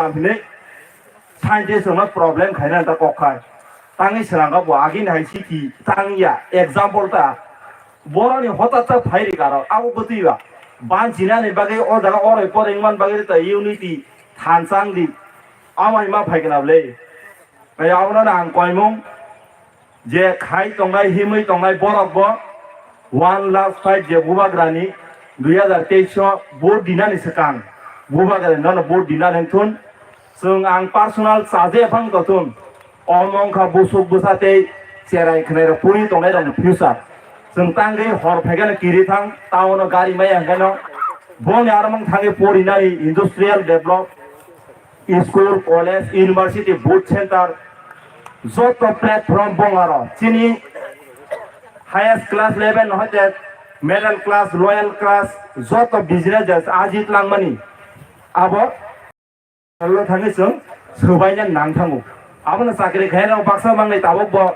Amphine scientist ng problem kainan ta kokhay tangi serangga bo agin hai city tangiya example ta boroni hota ta phairi karo abo butiwa ban jinani bage o daga oroi porengman bage ta unity thansang di amai ma phaignable ayawna nang koimung je khai tongai himui tongai borok bo 1 lakh 5 je bubagrani 2023 board dinani sekang bubagrani non board dinani thun जों आं personal साजे फंग गथुम अमंखा बुसुक बुसाते सेराय खनेर पुरी तंनाय दं future जों तांगे हर फैगन किरि थां town गारि माय अंगन बन आरमंग थांगे पोरिनाय industrial develop school college university booth centre जत प्लेटफॉर्म बंगारो चिनी हाईएस्ट क्लास लेवल नहते मिडल क्लास लोअर क्लास जत बिजनेस आजित लांगमानी आबो Kalau thangis sung, sebaiknya nang thangu. Apa na sakit kaya baksa mangai tabok bo.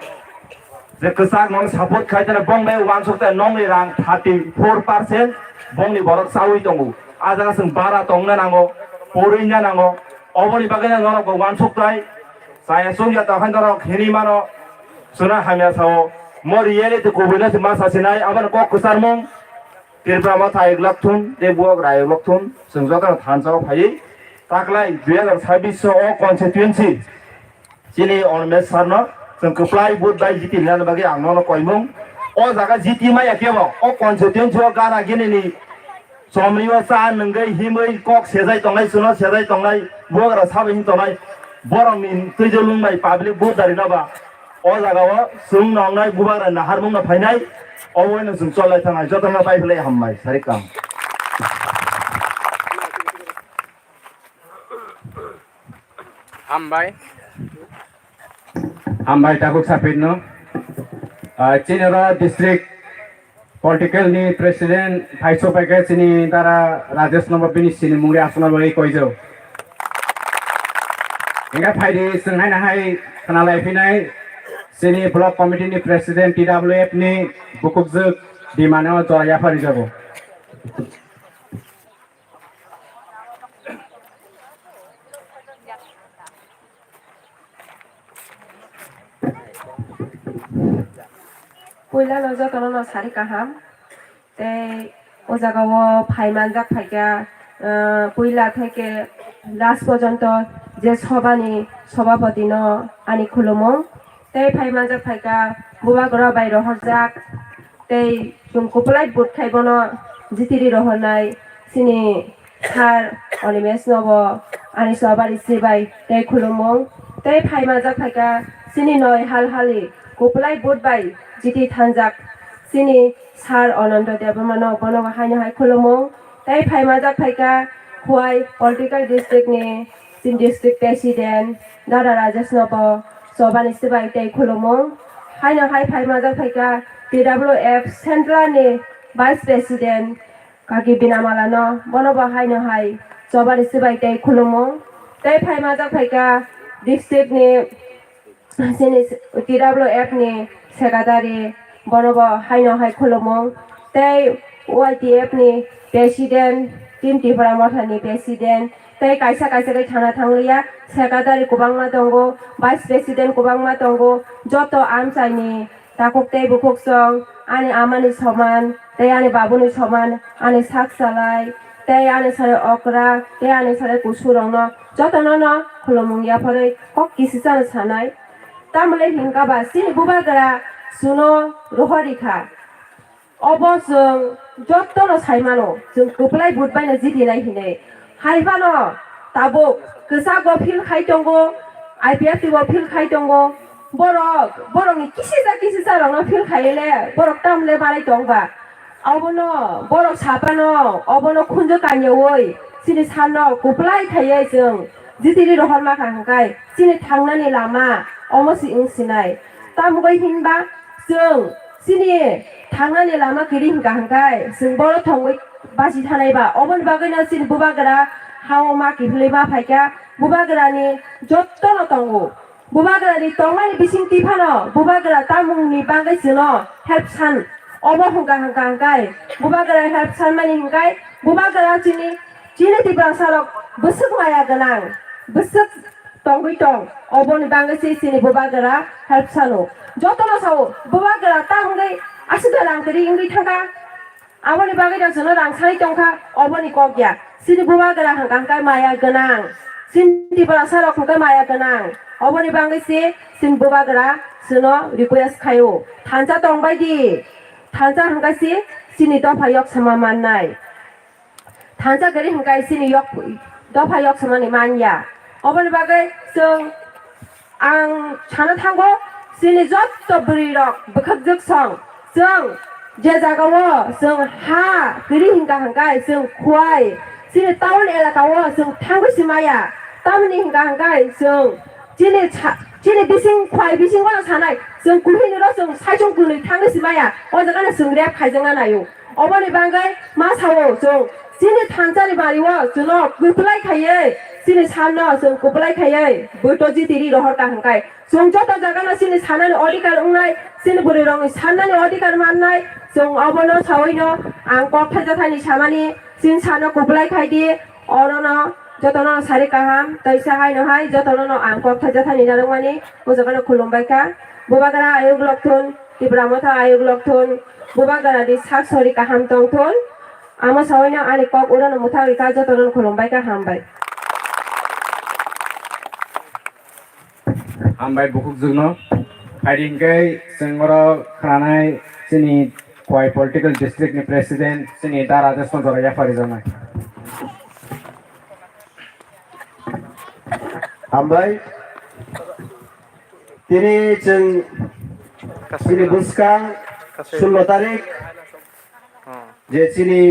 Kesak non support kaya na bong may uang sukta nong ni rang 34% bong ni borok sawi tongu. Aja sung bara tong na nango, puri na nango. Obori bagay na norok bo uang sukta. Saya sung ya tahan dorok hini mano. Suna hamya sao. Mori yele te kubina te masa sinai. Apa na kok kesar mong. Tirprama thai glak thun, te buak rai glak thun. Sung jota than sao phai. Taklai 2026 o constituency chini onmes sarno जों कप्लाय बुट bye जिति लान बागे आं न कयमों ओ जागा जिति मा याकेबो ओ constituency o गाना गिनेनि समरिवा सा नंगै हिमै कक सेजाय तंनाय सुनो सेजाय तंनाय बगरा साबैनि तंनाय बरंनि तैजलुंनाय पाब्लिक बुट दारि नाबा ओ जागाव जों नंनाय बुबारा नाहारमुंना फायनाय अवयनो जों चलाय थानाय जतना बायफले हामबाय सारिकाम Ambai Takuk Sapidno, Chinera District Political ni President Thaiso Pakai sini tara Rajesh Nomor Bini sini mungri asal bagi koizo. Hingga Thai sengai nahai kenalai pinai sini Block Committee ni President TWF ni Bukukzuk di mana Joraya Farijabo. Pula loja tono sari kaham, te o jagawo paimanjak paika pula theke last porjonto je sobani sobapati no ani khulumong te paimanjak paika bubagora bai rohorjak te jung kuplai but khaibono jitiri rohonai sini har onimes nobo ani sobari sibai te khulumong te paimanjak paika sini noi hal-hali kuplai but bai Jiti Tanjak sini sar Ananda Devamano Bono Haina Hai Kolomong Tai Pai Majak Paika Huai Political District ni Sin District President Dada Rajesh Nobo Sobani Sibai Tai Kolomong Haina Hai Pai Majak Paika TWF Central ni Vice President Kaki Binamalano Bono Haina Hai Sobani Sibai Tai Kolomong Tai Pai Majak Paika District ni Sini TWF ni Secretary Bonobo Haino Hai Kolomong Tay YTF ni President Tim Tipramotha ni President Tay kaisa kai thana thanglia Secretary kubangma tongo Vice President kubangma tongo joto amsai ni takok tay bukok song ani amani soman tay ani babuni soman ani saksalai tay ani sare okra tay ani sare kusurongno joto no Kolomong ya pore kok kisisan sanai Tamle hingkaba sini bubagara suno rohorika obosung jotono saimano jung kuplai budbai na jiti nai hine haibano tabo kesago phil khai tongo IPF tibo phil khai tongo borok ni kisisa rongno phil khaile borok tamle barai tongba abono borok sapano obono khunjo kanyewoi sini sano kuplai khaiye jung jitiri rohorma khangkai sini thangnani lama Omosi ingsinai, tamugai hinba, sung, sini, tangan lama kiri hingga hangkai, sung bolo tongwik basi tanai ba, obon bagana sin bubagara, hao maki fleba paika, bubagara ni jotono tongu, bubagara ni tongai bising tipano, bubagara tamung ni bangai sino, help san, obo hingga hangkai, bubagara help san mani hingkai, bubagara sini, Cina tiba salok, besuk maya ganang. bosok tongwi tong oboni bangai si sini bobagara help sano jotono sao bobagara tangai asuda rangkari ingri thanga aboni bagai da jono rangsai tongkha oboni kokya sini bobagara hangkai maya ganang sini barasa rok hangkai maya ganang oboni bangai si sini bobagara sono request khayo thansa tongbai di thansa hangkai si sini dofa yok sama mannai thansa gari hangkai sini yok dofa yok sama ni manya oboni bagai जों आं सानो थांगौ जोंनि जत्त बुरि रक बोखाबजों सं जों जे जायगायाव जों हा गैरि हिंगा हांगाय जों खुवाय जोंनि टाउन एलाकायाव जों थांगौसि माया टाउननि हिंगा हांगाय जों दिनै बिसिं खुवाय बिसिं वाला सानाय जों गुहिनो जों साइजों गुनै थांगौसि माया अजागानो जोंग्राया खायजों नायो अबनि बांगाय मा सावो जों दिनै थांजानि बारियाव जों गोबलाय खायो sini sana sung kublai khayai boto ji tiri rohor ka hangkai sung joto jaga na sini sana ni odikar ungnai sini buri rong sana ni odikar mannai sung abono saoino ang kok thaja thani samani sin sana kublai khai di orono jotono sari kaham taisa hai no hai jotono no ang kok thaja thani narangmani ojagano khulumbai ka bobagara ayog lokthun tibramotha ayog lokthun bobagara di sak sori kaham tongthun ama saoino ani kok urano muthari ka jotono khulumbai ka hambai हामबाय बुकुक जोंनो फाइडिंगै जोंगरो खानाय जोंनि खवाय political डिस्ट्रिक्टनि president जोंनि दा राजेश चन्द्र याफारि जानाय हामबाय दिनै जों जोंनि गोसोखां 16 तारिख जे जोंनि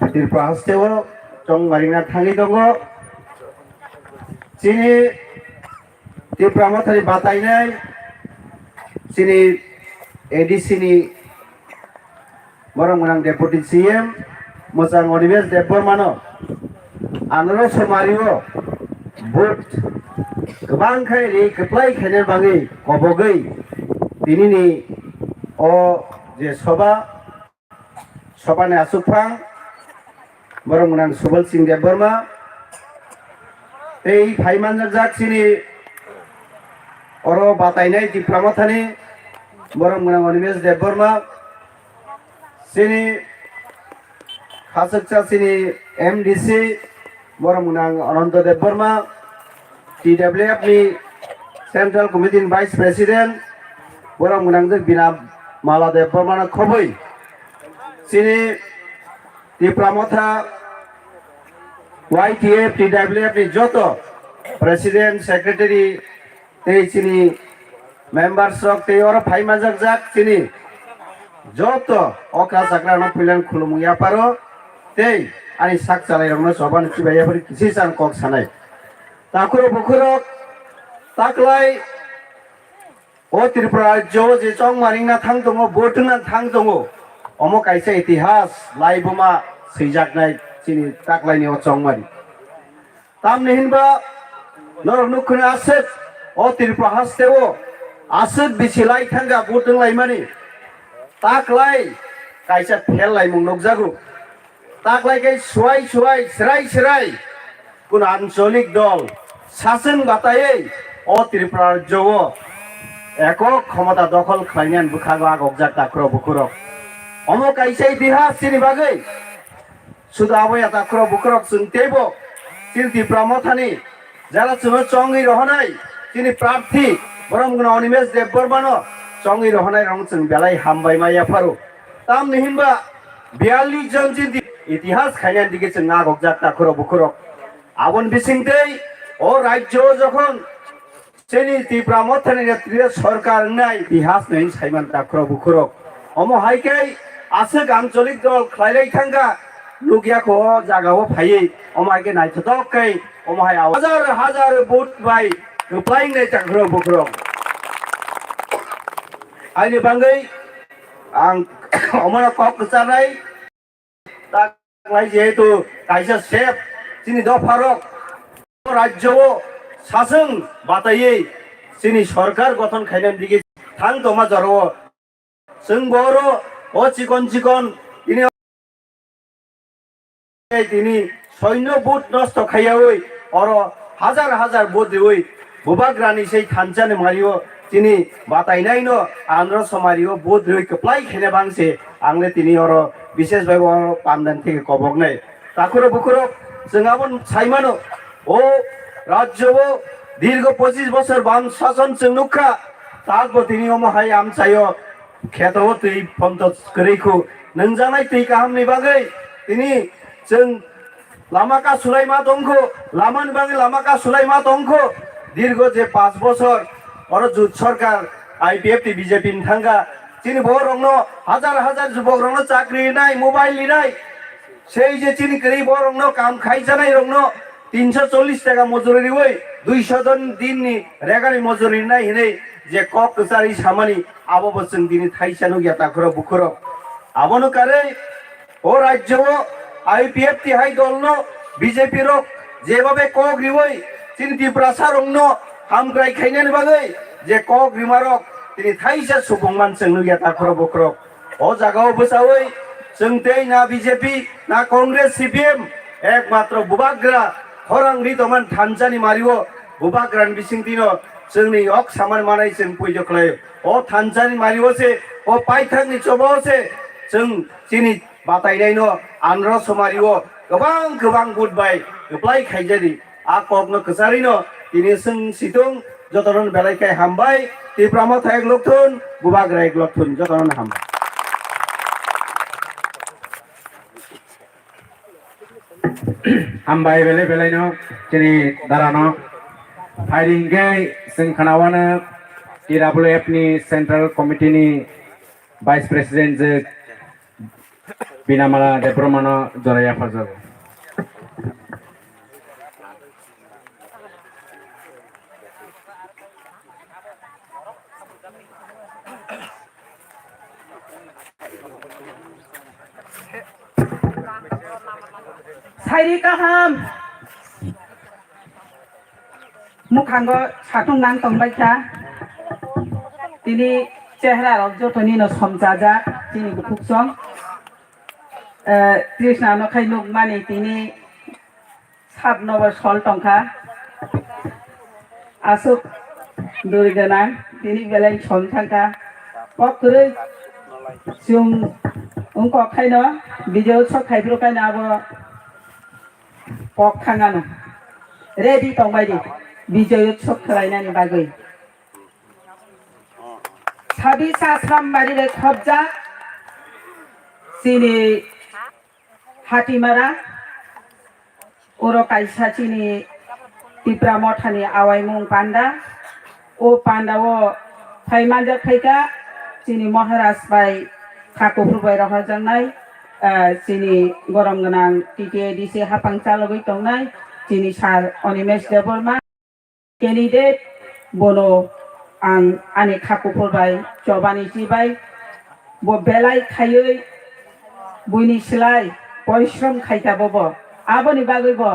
त्रिपुरा हाउसआव जं मारिना थाङै दङ जोंनि त्रिपुरा मथारि बादायनाय जोंनि एडिसिनि बरं गोनां डेपुटि सीएम मोजां अनिमेश देबबर्मानो आनरो समारियो भोट गोबांखाय गोबलाय खायनो बागै कबगै दिनैनि जे सभानि आसुफां बरं गोनां सुबल सिंह देबबर्मा এই ফাইমানজাক जाखिनि अरो बातायनाय दिप्लामाथानि बरं गोनां अनिमेश देबबर्मा सिनि खासकसा सिनि एमडीसी बरं गोनां अनंत देबबर्मा टीडब्ल्यूएफ नि सेंट्रल कमिटिनि वाइस प्रेसिडेंट बरं गोनां बिना माला देबबर्मा खबै सिनि दिप्लामाथा YTF TWF ni joto president secretary tei chini members rok tei oro phaimajak jak chini joto okra sakra no pilan khulum ya paro tei ani sak chalai rok no soban chibaya pari kisi san kok sanai takuro bukuro taklai o tripura jo je chong maring na thang tongo botung na thang tongo omo kaisa itihas laibuma seijak nai chini taklai ni ochong mari tamne hinba nor nukhna aset o tripura hasteo aset bisilai thanga botung lai mani taklai kaisa phel lai mung nokjagu taklai kai suai serai kun আঞ্চলিক দল শাসন বাতায়ে o tripura jo একক ক্ষমতা দখল খাইনান বুখাগো আগকজাক তাক্র বুকুরক অমো কাইসা ইতিহাস চিনি বাগৈ শুধু আবয়া তাক্র বুকুরক চিনতেব চিন্তি প্রমথানি যারা চুনো চঙ্গি রহনাই তিনি প্রার্থী বরং গুণ অনিমেষ দেববর্মানো চঙ্গি রহনাই রং চুন বেলাই হামবাই মাইয়া ফারু তাম নিহিনবা 42 জন চিন্তি ইতিহাস খাইনান দিকে চুন আগকজাক তাক্র বুকুরক আবন বিসিংতেই ও রাজ্য যখন Seni Tripura Mothani netriya সরকার নাই ইতিহাস নেই সাইমান তাক্র বুকুরক অমো হাইকাই আসে আঞ্চলিক দল খাইলাই থাঙ্গা লুগিয়াকো জাগাও ফাইয়ে অমো হাইকে নাইথতকাই অমো হাই হাজার ভোট বাই প্লাইং নাই তাক্র বুকুরক আইনি বাঙ্গै आं অমনা কক চানাই তাকলাই যেহেতু কাইসা সেফ তিনি দফারক রাজ্য শাসন বাতাयै চিনি সরকার গঠন খাইনান দিকে থাং তমা জরো जों बर' ও চিকন তিনি সৈন্য বুট নষ্ট খাইয়াওই অর হাজার হাজার বোধই বুবাগ্রানি সেই থানচানে মারিও তিনি বাতাইনাই ন আন্ধ্র সমারিও বোধই কপ্লাই খেনে বাংসে আংলে তিনি অর বিশেষভাবে পান্দান থেকে কবক নাই তাকুরো বুকুরো जोंहाबो साइमानो ও রাজ্যবো দীর্ঘ 25 বছর বাম শাসন চুনুখা তারপর তিনি অমহাই আমচায় খেতও তুই ফন্ত করেইখো নংজানাই তুই কাহামনি বাগै তিনি जों লামাকা সুলাইমা দংখো লামানি বাগै লামাকা সুলাইমা দংখো দীর্ঘ যে 5 বছর অর জুত সরকার আইপিএফটি বিজেপি থাঙ্গা তিনি বড় রংন হাজার হাজার যুবক রংন চাকরি নাই মোবাইল নাই সেই যে চিনি করি বড় রংন কাম খাই জানাই রংন 340 টাকা মজুরি ওই 200 দিন নি রেগানি মজুরি নাই হিনে যে কক কচারি সামানি আবো বসং দিনি থাইসানো গিয়া তাখরো বুখরো আবনো কারে ও রাজ্য আইপিএফটি হাই দলন বিজেপি রক যেভাবে কক রিওই তিনি ত্রিপুরা রংন হামগ্রাই খাইনানি বাগै যে কক রিমারক তিনি থাইসা সুবংমান চংनो गया ताखरो बखरो ओ जागाव बसावै जोंतै ना बीजेपी ना कांग्रेस सीपीएम एकमात्र बुबाग्रा खरांगरि तमान थानजानि मारियो बुबाग्रान बिसिंतिनो जोंनि अक सामान मानाय जों पुजोखलाय ओ थानजानि मारियोसे ओ पाइथांनि चबावसे जों जिनि बातायनायनो आन्ध्र समारियो गोबां गोबां गुडबाय गोप्लाय खायजारि आ ककनो कसारिनो दिनै जों सिथुं जतरन बेलायखाय हामबाय ত্রিপুরা থাক লক্ষণ বুবাগ্রা এক লক্ষণ যতন হাম हामबाय बेले बेलायनो जोंनि दारानो फाइरिंगे जों खानावानो TWF नि सेंट्रल कमिटिनि भाइस प्रेसिडेंट जो बिनामाला देब्रमानो जराया फाजागो साइरि गाहाम मुखांगो साथुं नां तंबायखा तिनि चेहरा रक जतनि न समजाजा तिनि गुखुकसं कृष्णा नखाय नुक मानि तिनि साब नब सल टंखा आसुक दुर्गना तिनि बेलाय सम थांखा पकरै जों उंको खायनो बिजौ सब खायफ्रो खायनो आबो पक थांगानो रेडी तंबायदि बिजय उत्सव खालायनायनि बागै साबि सास्राम बारिरे खबजा सिनि हातिमारा ओरो काइसाचिनि टिप्रा मठानि आवायमुं पान्डा ओ पान्डावो फाइमानजा खायका सिनि महाराज बाय खाकुफुरबाय रहजनाय चिनी गरम गनां टीटीएडीसी हापां चालगै तंनाय चिनी सार अनिमेश देबबर्मा कैंडिडेट बोनो आं आनि खाकुफुरबाय चबानि जिबाय बो बेलाय खायै बुइनि सिलाय परिश्रम खायताबो आबोनि बागैबो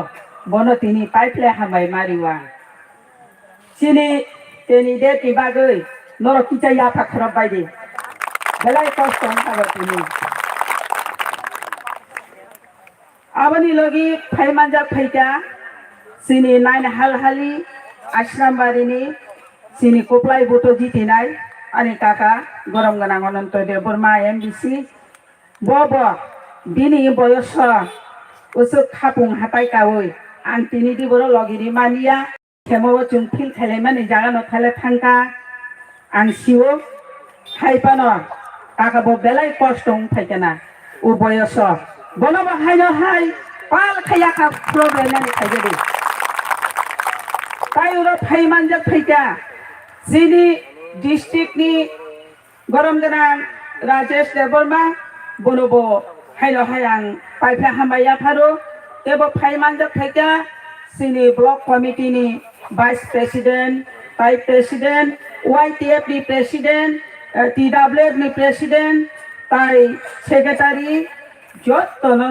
बनो तिनि पाइपले हामबाय मारिवा चिनी कैंडिडेट नि बागै नर किचाय आफा खरब बायदि बेलाय कष्ट हाबो तिनि आबनी लगी फाइमानजा फैका सिनी नाइन हालहाली आश्रामबारिनी सिनी कोप्लाय बोतो जितिनाय आनि काका गरम गनां अनंत देबबर्मा एमबीसी बब बिनि बयस उसु खापुं हापाय कावै आं तिनि दिबर लगिनि मानिया खेमो जों फिल खालायमानि जागानो खाले थांका आं सिवो हायपानो काका बो बेलाय कष्ट फैकेना उ बयस बोनो बाहायनो हाय पाल खाया का प्रब्लेम नानि खायदि तायरो फाइमानजा फैका जिनि डिस्ट्रिक्ट नि गरम गनां राजेश देबबर्मा बोनोबो हायनो हायां पाइफा हामबाया फारो एबो फाइमानजा फैका जिनि ब्लक कमिटि नि vice president vice president YTF नि प्रेसिडेंट TWF नि प्रेसिडेंट ताई सेक्रेटारि जतन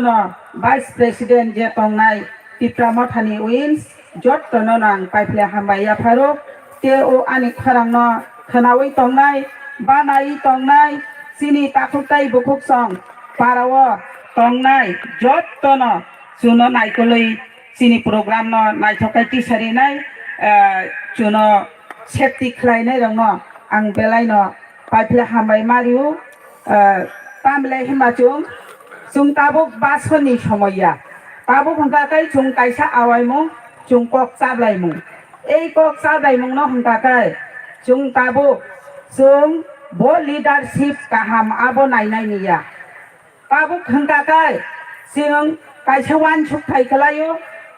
भाइस प्रेसिडेंट जे तंनाय टिप्रा मठानि उइन्स जतन नां पाइफले हामबाया फारो ते ओ आनि खरांनो खनावै तंनाय बानाय तंनाय सिनि ताखुताय बुखुकसं पाराव तंनाय जतन सुनो नायकलै sini program no naithokai tisari nai chuno safety khlainai rong no ang belai no paipla hambai mariu tamlai hima chung tabuk basoni samoya tabuk hangkakai chung kaisa awaimung chung kok sablaimung ei kok sablaimung no hangkakai chung tabuk chung bo leadership kaham abo nainai niya tabuk hangkakai sing kaisa wan chukthai khlayo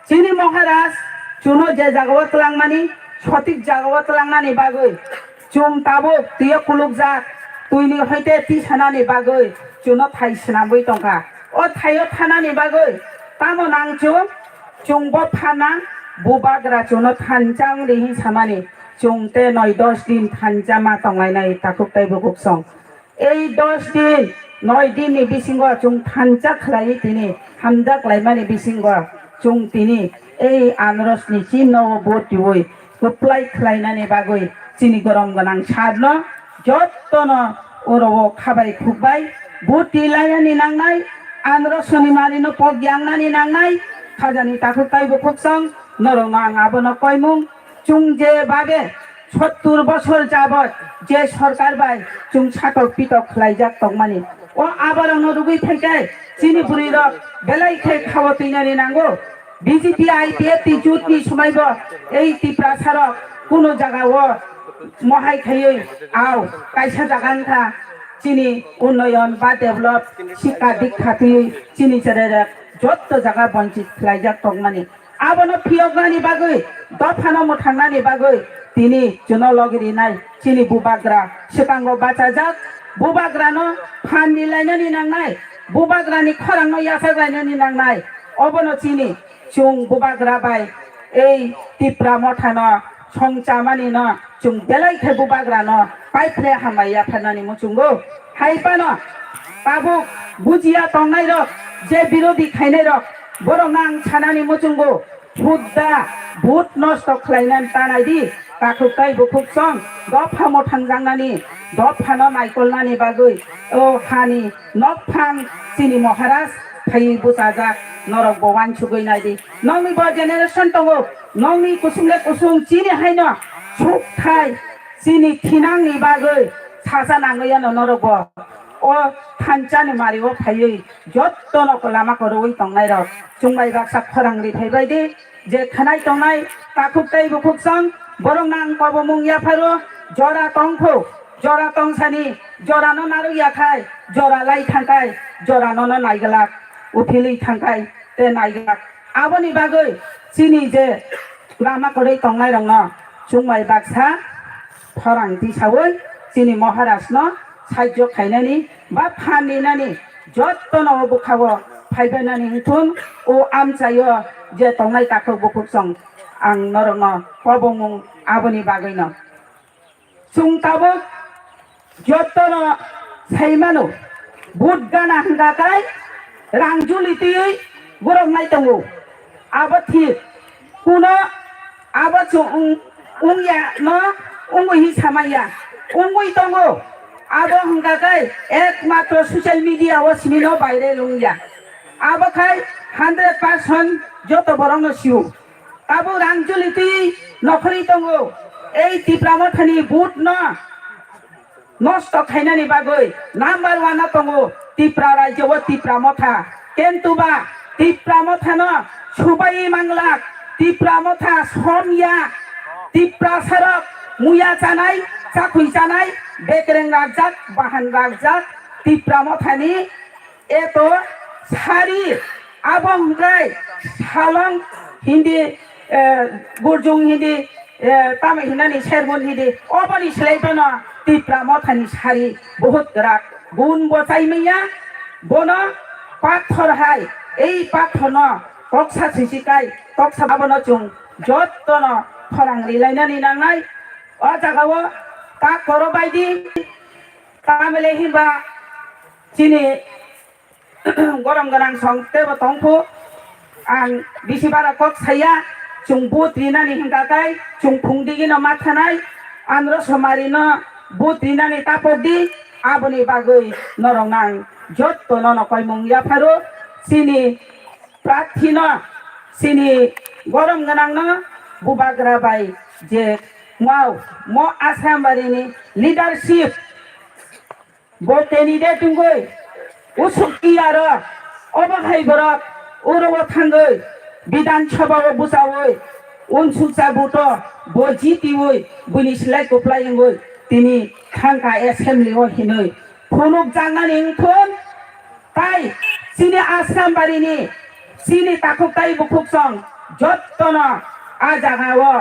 chini maharaj chuno je jagawa tlangmani সঠিক জায়গা তলাংনানি বাগৈ চুম তাবো তুই কুলুক যা তুইনি হইতে তি সানানি বাগৈ চুনো থাই সানাবই টঙ্কা ও থাইও থানানি বাগৈ তামো নাংচু চুংবো ফানা বুবাগ্রা চুনো থানজাং রিহি সামানি চুংতে 9-10 দিন থানজামা টংলাইনাই তাকুক তাইবো কুকসং এই 10 দিন 9 দিন নি বিসিঙ্গ চুং থানজা খলাই তিনি হামজা খলাইমানি বিসিঙ্গ চুং তিনি এই আনরসনি চিনো বটিওই apply khlainani bagoi chini gorom ganang sadno jottono orobo khabai khukbai buti lainani nangnai andro soni marino pogyangnani nangnai khajani takukai bukhsang norong abono koimung chungje babe 70 বছর যাবত যে সরকার বাই চুং ছাতক পিতক খলাইজাক তংমানি ও আবারং রুগই থাকাই চিনি বুড়ি রক বেলাই খাই খাওয়া তৈনানি নাঙ্গো বিজেপি আইপিএফ টি জুটনি সময়ব এই টি প্রাসারক কোনো জায়গাও মহাই খাইই আও কাইসা জাগানথা চিনি উন্নয়ন বা ডেভেলপ শিক্ষা দীক্ষা তুই চিনি চেরে যত জায়গা বঞ্চিত খলাইজাক তংমানি আবনো ফিয়গনানি বাগৈ দফানো মথাংনানি বাগৈ তিনি জনলগিরি নাই চিনি বুবাগ্রা সেকাঙ্গ বাঁচাজাক বুবাগ্রানো ফান নিলাইনানি নাংনাই বুবাগ্রানি খরাংনো ইয়াসাগাইনানি নাংনাই অবনো চিনি চুং বুবাগ্রা বাই এই টিপ্রা মথানো সংচামানি ন চুং বেলাই খে বুবাগ্রানো পাইফ্লে হামাইয়া ফানানি মুচুঙ্গো হাইপানো তাবুক বুজিয়া তংনাই রক যে বিরোধী খাইনাই রক বরং নাং ছানানি মুচুঙ্গো ভুদ্দা ভূত নষ্ট খলাইনান তানাইদি তাকুকাই বুকুকসং দফা মথাংজাংনানি দফানো নাইকলনানি বাগৈ ও হানি নকফাং চিনি মহারাজ থাই বুসাজাক নরক বওয়ান সুগৈনাইদি নংনি ব জেনারেশন তঙ্গো নংনি কুসুমলে কুসুম চিনি হাইন সুখ থাই চিনি থিনাংনি বাগৈ সাজা নাঙ্গয়ানো নরক ব ও থানচানি মারিও ফাইयै যত্তনক লামা করoi তংনাই রক চুংমাই বাক্সা খরাংরি থাইবাইদি যে খানাই তংনাই তাকুকাই বুকুকসং বরং নাং কবমুং ইয়াফারো জরা তংখো জরা তংসানি জরানো নারু ইয়াখাই জরা লাই থাঙ্কাই জরানো নাইগলাক উঠিলি থাঙ্কাই তে নাইগলাক আবনি বাগৈ চিনি যে লামা করই তংনাই রং চুংমাই বাক্সা ফরাংতি সাवै চিনি মহারাজ ন সাহায্য খাইনানি বা ফানিনানি যত্তন বুখাব ফাইবানানি হিথুন ও আমচাयो যে তংনাই তাকো বুকুকসং ang norong pabong aboni bagay na sung tabok jotono saimano budgana hangakay rangjuliti gorong nai tango abati kuno abatsu ungya no ungui samaya ungui tango abo hangakay ekmatro social media wasmino baire lungya abakai 100% joto borong no siu কাবু রাংজুলিতি নখরি তঙ্গো এই টিপ্রামথানি বুট ন নষ্ট খাইনানি বাগৈ number 1 তঙ্গো Tipra রাজ্য ও টিপ্রামথা কেন্তুবা টিপ্রামথা ন সুবাই মাংলাক টিপ্রামথা সময়া টিপ্রা সারক মুয়া জানাই চাকুই জানাই বেকরেং রাজাক বাহান রাজাক টিপ্রামথানি এতো সারি আবং গাই সালং হিন্দি গুরজুং হিন্দি তামে হিনানি শেরমন হিন্দি অবনি সেলাইবনা টিপ্রা মথানি সারি বহুত রাক গুণ বচাইমিয়া বন পাথর হাই এই পাথর ন কক্সা সিসিকাই কক্সা বাবন চুং যত্তন ফরাং রিলাইনানি নাংনাই অ জাগাও তা করো বাইদি তামেলে হিবা চিনি গরম গরাং সংতে বতংফু ang bisibara kok saya chung butrina ni hingkakai chung phungdigi no mathanai andro somari no butrina ni tapodi aboni bagoi norong nang jotto no koimung ya pharo sini prathina sini gorom ganang no bubagra bai je mau mo asam bari ni leadership bo candidate tungoi usukki aro obakhai borok urobo thangoi bidan sabha busawoi unsuksa buto bojitiwoi buni slai koplaingoi tini thangka assembly o hinoi phunuk jangnani thon tai sini asam bari ni sini takuk tai bukuk song jottono a jagao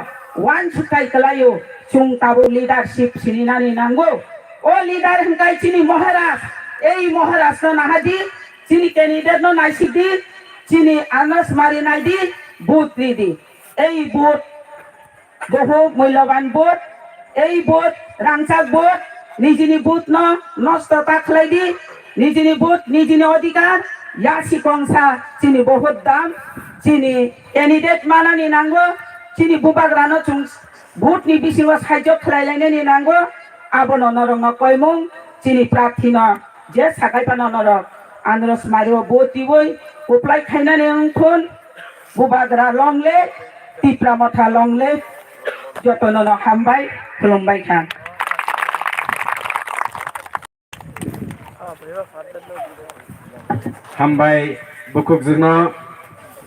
wan sukai kelayo chung tabu leadership sini nani nango o leader hingkai sini maharaj ei maharaj no nahadi sini candidate no naisidi sini anas mari naidi booth di ei booth বহু মূল্যবান বোধ এই বোধ রাংচাক বোধ Nizhny বোধ নষ্টতা খাই দি Nizhny বোধ Nizhny অধিকার ইয়াসি কংসা চিনি বহুত দাম চিনি ক্যান্ডিডেট মানানি নাঙ্গো চিনি বুবাগ্রানো চুং ভোটনি বিসিও সাহায্য খাইলাইনানি নাঙ্গো আবন নরং কয়মুং চিনি প্রার্থী ন যে সাকাইপানো নরক আন্দ্রস মারিও বতিবই উপ্লাই খাইনানি অংখন বুবাগ্রা লংলে টিপ্রা মথা লংলে যতন হামবাই খুলুমবাই খান হামবাই বুকুক জুনো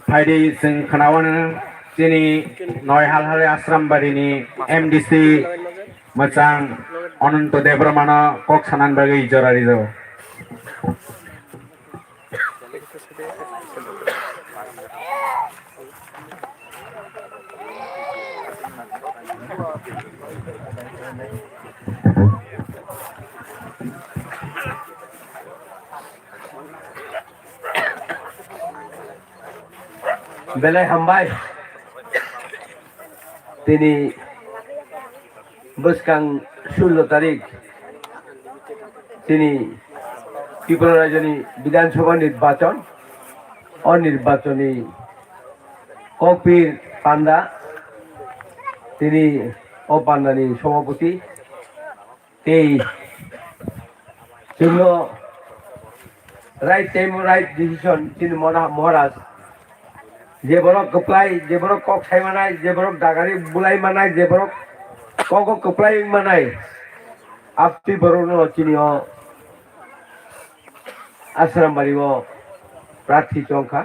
ফাইডি जों खोनावानो दिनै नय हालहाले आश्रामबारिनि एमडिसि मोजां अनन्त देब्रमानो कक सानान बागै जरारि जाव বেলায় হামবাই তিনি বসকাং 16 তারিখ তিনি ত্রিপুরা রাজ্যনি বিধানসভা নির্বাচন অনির্বাচনী কপির পান্ডা তিনি অপান্ডানি সভাপতি এই জন্য রাইট টাইম রাইট ডিসিশন তিনি মহারাজ যে বড় কপলাই যে বড় কক খাই মানাই যে বড় ডাগারি বুলাই মানাই যে বড় কক কপলাই মানাই আপনি বড় চিনিও আশ্রম বাড়িব প্রার্থী সংখ্যা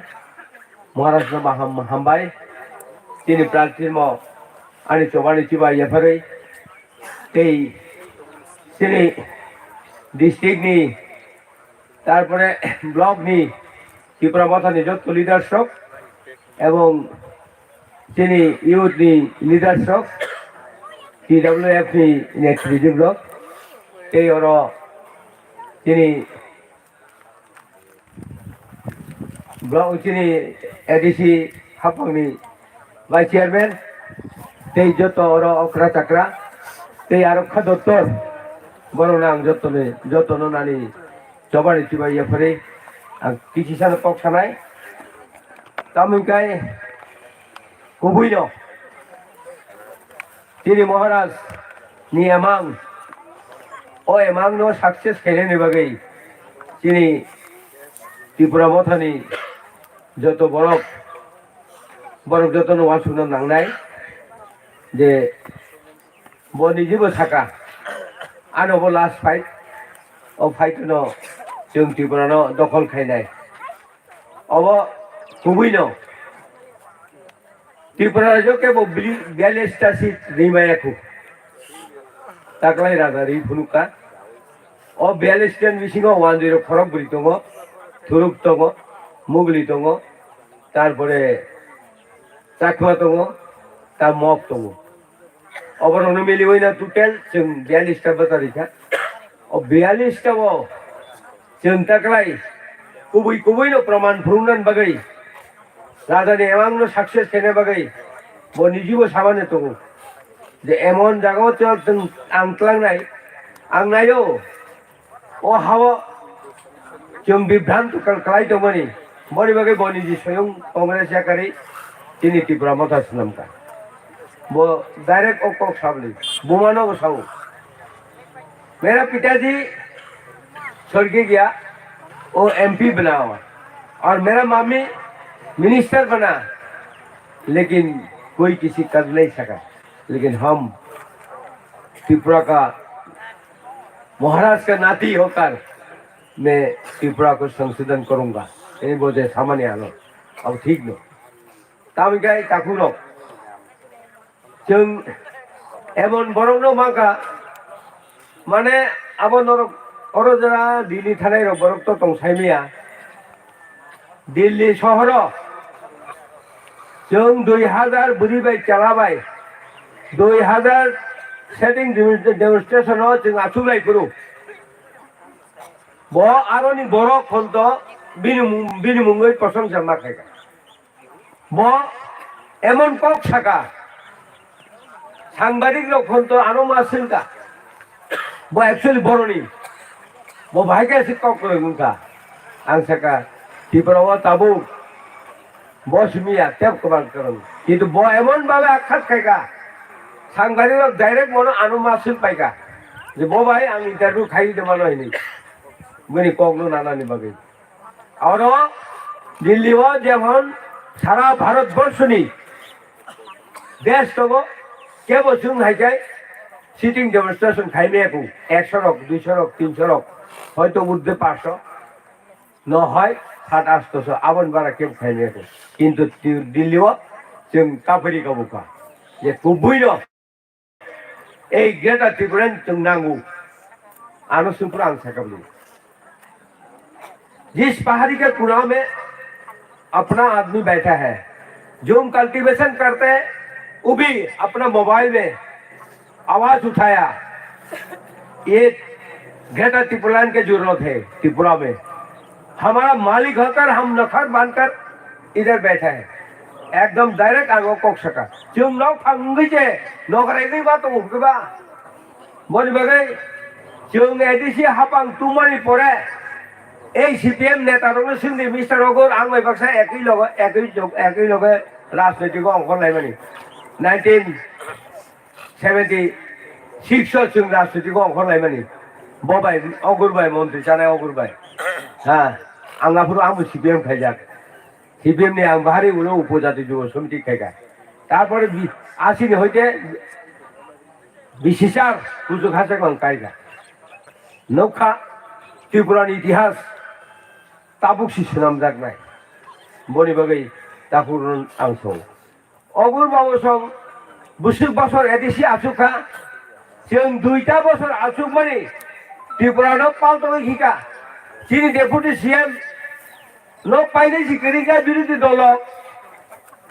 মহারাজ হামবাই তিনি প্রার্থীর আনি চবানি চিবা এফারে এই তিনি ডিস্ট্রিক্টনি তারপরে ব্লকনি ত্রিপুরা মথানি যত লিডারশিপ এবং তিনি ইউথনি leadership TWF ni executive block এই ওর তিনি ব্লক তিনি এডিসি হাপংনি ভাইস চেয়ারম্যান এই যত ওর অকরা চাকরা এই আরক্ষা দপ্তর বড় নাম যতন নানি জবানি চিবাইয়া ফেরে কিছু সালে পক্ষানায় তামিকায় কুবুইন তিনি মহারাজ নি এমাং ও এমাং নো সাকসেস খেলেনি বাগৈ তিনি ত্রিপুরা মথানি যত বরফ যত নোয়া শুনো নাংনাই যে নিজেবো থাকা আনবো লাস্ট ফাইট ও ফাইট जों ত্রিপুরা দখল খাইনাই अब कुबुइन ত্রিপুরা রাজ্য কেবল 42টা সিট রিমায়াকু তাকলাই রাজা রি ফুনুকা ও 42 মিসিং 10 খরক বলি দङ থুরুক দङ মুগলি দङ তারপরে চাকমা দङ তা মক দङ অবরণ মিলি হইনা টোটাল जों 42টা বাতারিখা ও 42টা जों তাকলাই कुबुइनो प्रमाण फुरुंगन बागै राजानि एमांनो सक्सेस खेने बागै बो निजिबो सामाने दङ जे एमन जागाव जों आंक्लांनाय आंनायो ओ हाव जों बिभ्रांत खालाय दङनि बरि बागै बो निजि स्वयं कांग्रेस याकारि तिनि त्रिपुरा मथास नामका बो डायरेक्ट ओको साबली बुमानो बसाओ मेरा पिताजी स्वर्गीय गया वो MP बना हुआ और मेरा मामी मिनिस्टर बना लेकिन कोई किसी कर नहीं सका। लेकिन हम त्रिपुरा का महाराज का नाती होकर मैं त्रिपुरा को संशोधन करूंगा। ये बोझे सामान्य आलो अब ठीक नो तामी गाय ताकू नो जों एमन बरं नो माका माने आबो नरक अरजरा दिल्ली थानाय रक बरक तो तंसायमिया दिल्ली शहर जों 2000 बुरिबाय चलाबाय 2000 सेटिं डेमनस्ट्रेशन जों आसुलाय करू ब आरोनि बर' खन्त बिनिमुङै प्रशंसा माखायगा ब एमन কক থাকা সাংবাদিক খন্ত আনো মাসিলকা ব एक्चुअली बर'नि ब भाइके কক করে গুনকা आं साका ত্রিপুরা তাবু বসমিয়া টেপ কমান করন কিন্তু ব এমন ভাবে আখ্যাত খাইগা সাংবাদিক ডাইরেক্ট মনে আনো মাসিল পাইগা যে ব ভাই আমি ইন্টারভিউ খাই দেবানো হয়নি মানে কগলো নানানি বাগে আর দিল্লিও যেমন সারা ভারতবর্ষনি দেশ তব কে বসুন হাইকাই সিটিং ডেমনস্ট্রেশন খাইমেয়াকু 100 রক 200 রক 300 রক হয়তো ঊর্ধ্বে 500 ন হয় 700-800 আবন বারা কেউ খাইমেয়াকু কিন্তু দিল্লিও जों কাপড়ি কাবুকা যে কুবুইল এই গ্রেটার ত্রিপুরান जों नांगौ आनुसुंपुरा आं साकाबली जिस पहाड़ी के कुनाव में अपना आदमी बैठा है जो हम कल्टीवेशन करते हैं वो भी अपना मोबाइल में आवाज उठाया ये ग्रेटर त्रिपुरान की जरूरत है त्रिपुरा में हमारा मालिक होकर हम नखर बांधकर इधर बैठा है एकदम डायरेक्ट आगो कोक सका जो नौ फंगी जे नौकरी की बात उनके बा बोल बगे जो एडिसी हापांग तुमारी पड़े এই সিপিএম নেতারকে সিন্ধি মিস্টার অগর আং বাইবাকসা একই লগে রাজনৈতিক অঙ্ক লাইমানি 1976 जों राजनैतिक অঙ্ক লাইমানি ববাই অগরবাই মন্ত্রী জানাই অগরবাই হ্যাঁ আঙ্গাপুর আম সিপিএম খাইজাক সিপিএম নি আং বাহারি উলো উপজাতি যুব সমিতি খাইগা তারপরে আসিনি হইতে বিশেষার সুযোগ হাসে কোন কাইগা নৌকা ত্রিপুরার ইতিহাস ताबुक सिस्टम जागनाय बनि बगै तापुर आंसौ अगुर बावसं बुसुक बसर एदिसि आसुखा जों 2टा बसर आसुक माने त्रिपुरानो पालतोय हिका जिनि डेपुटी सीएम न पाइने सिकिरिका बिरोधी दल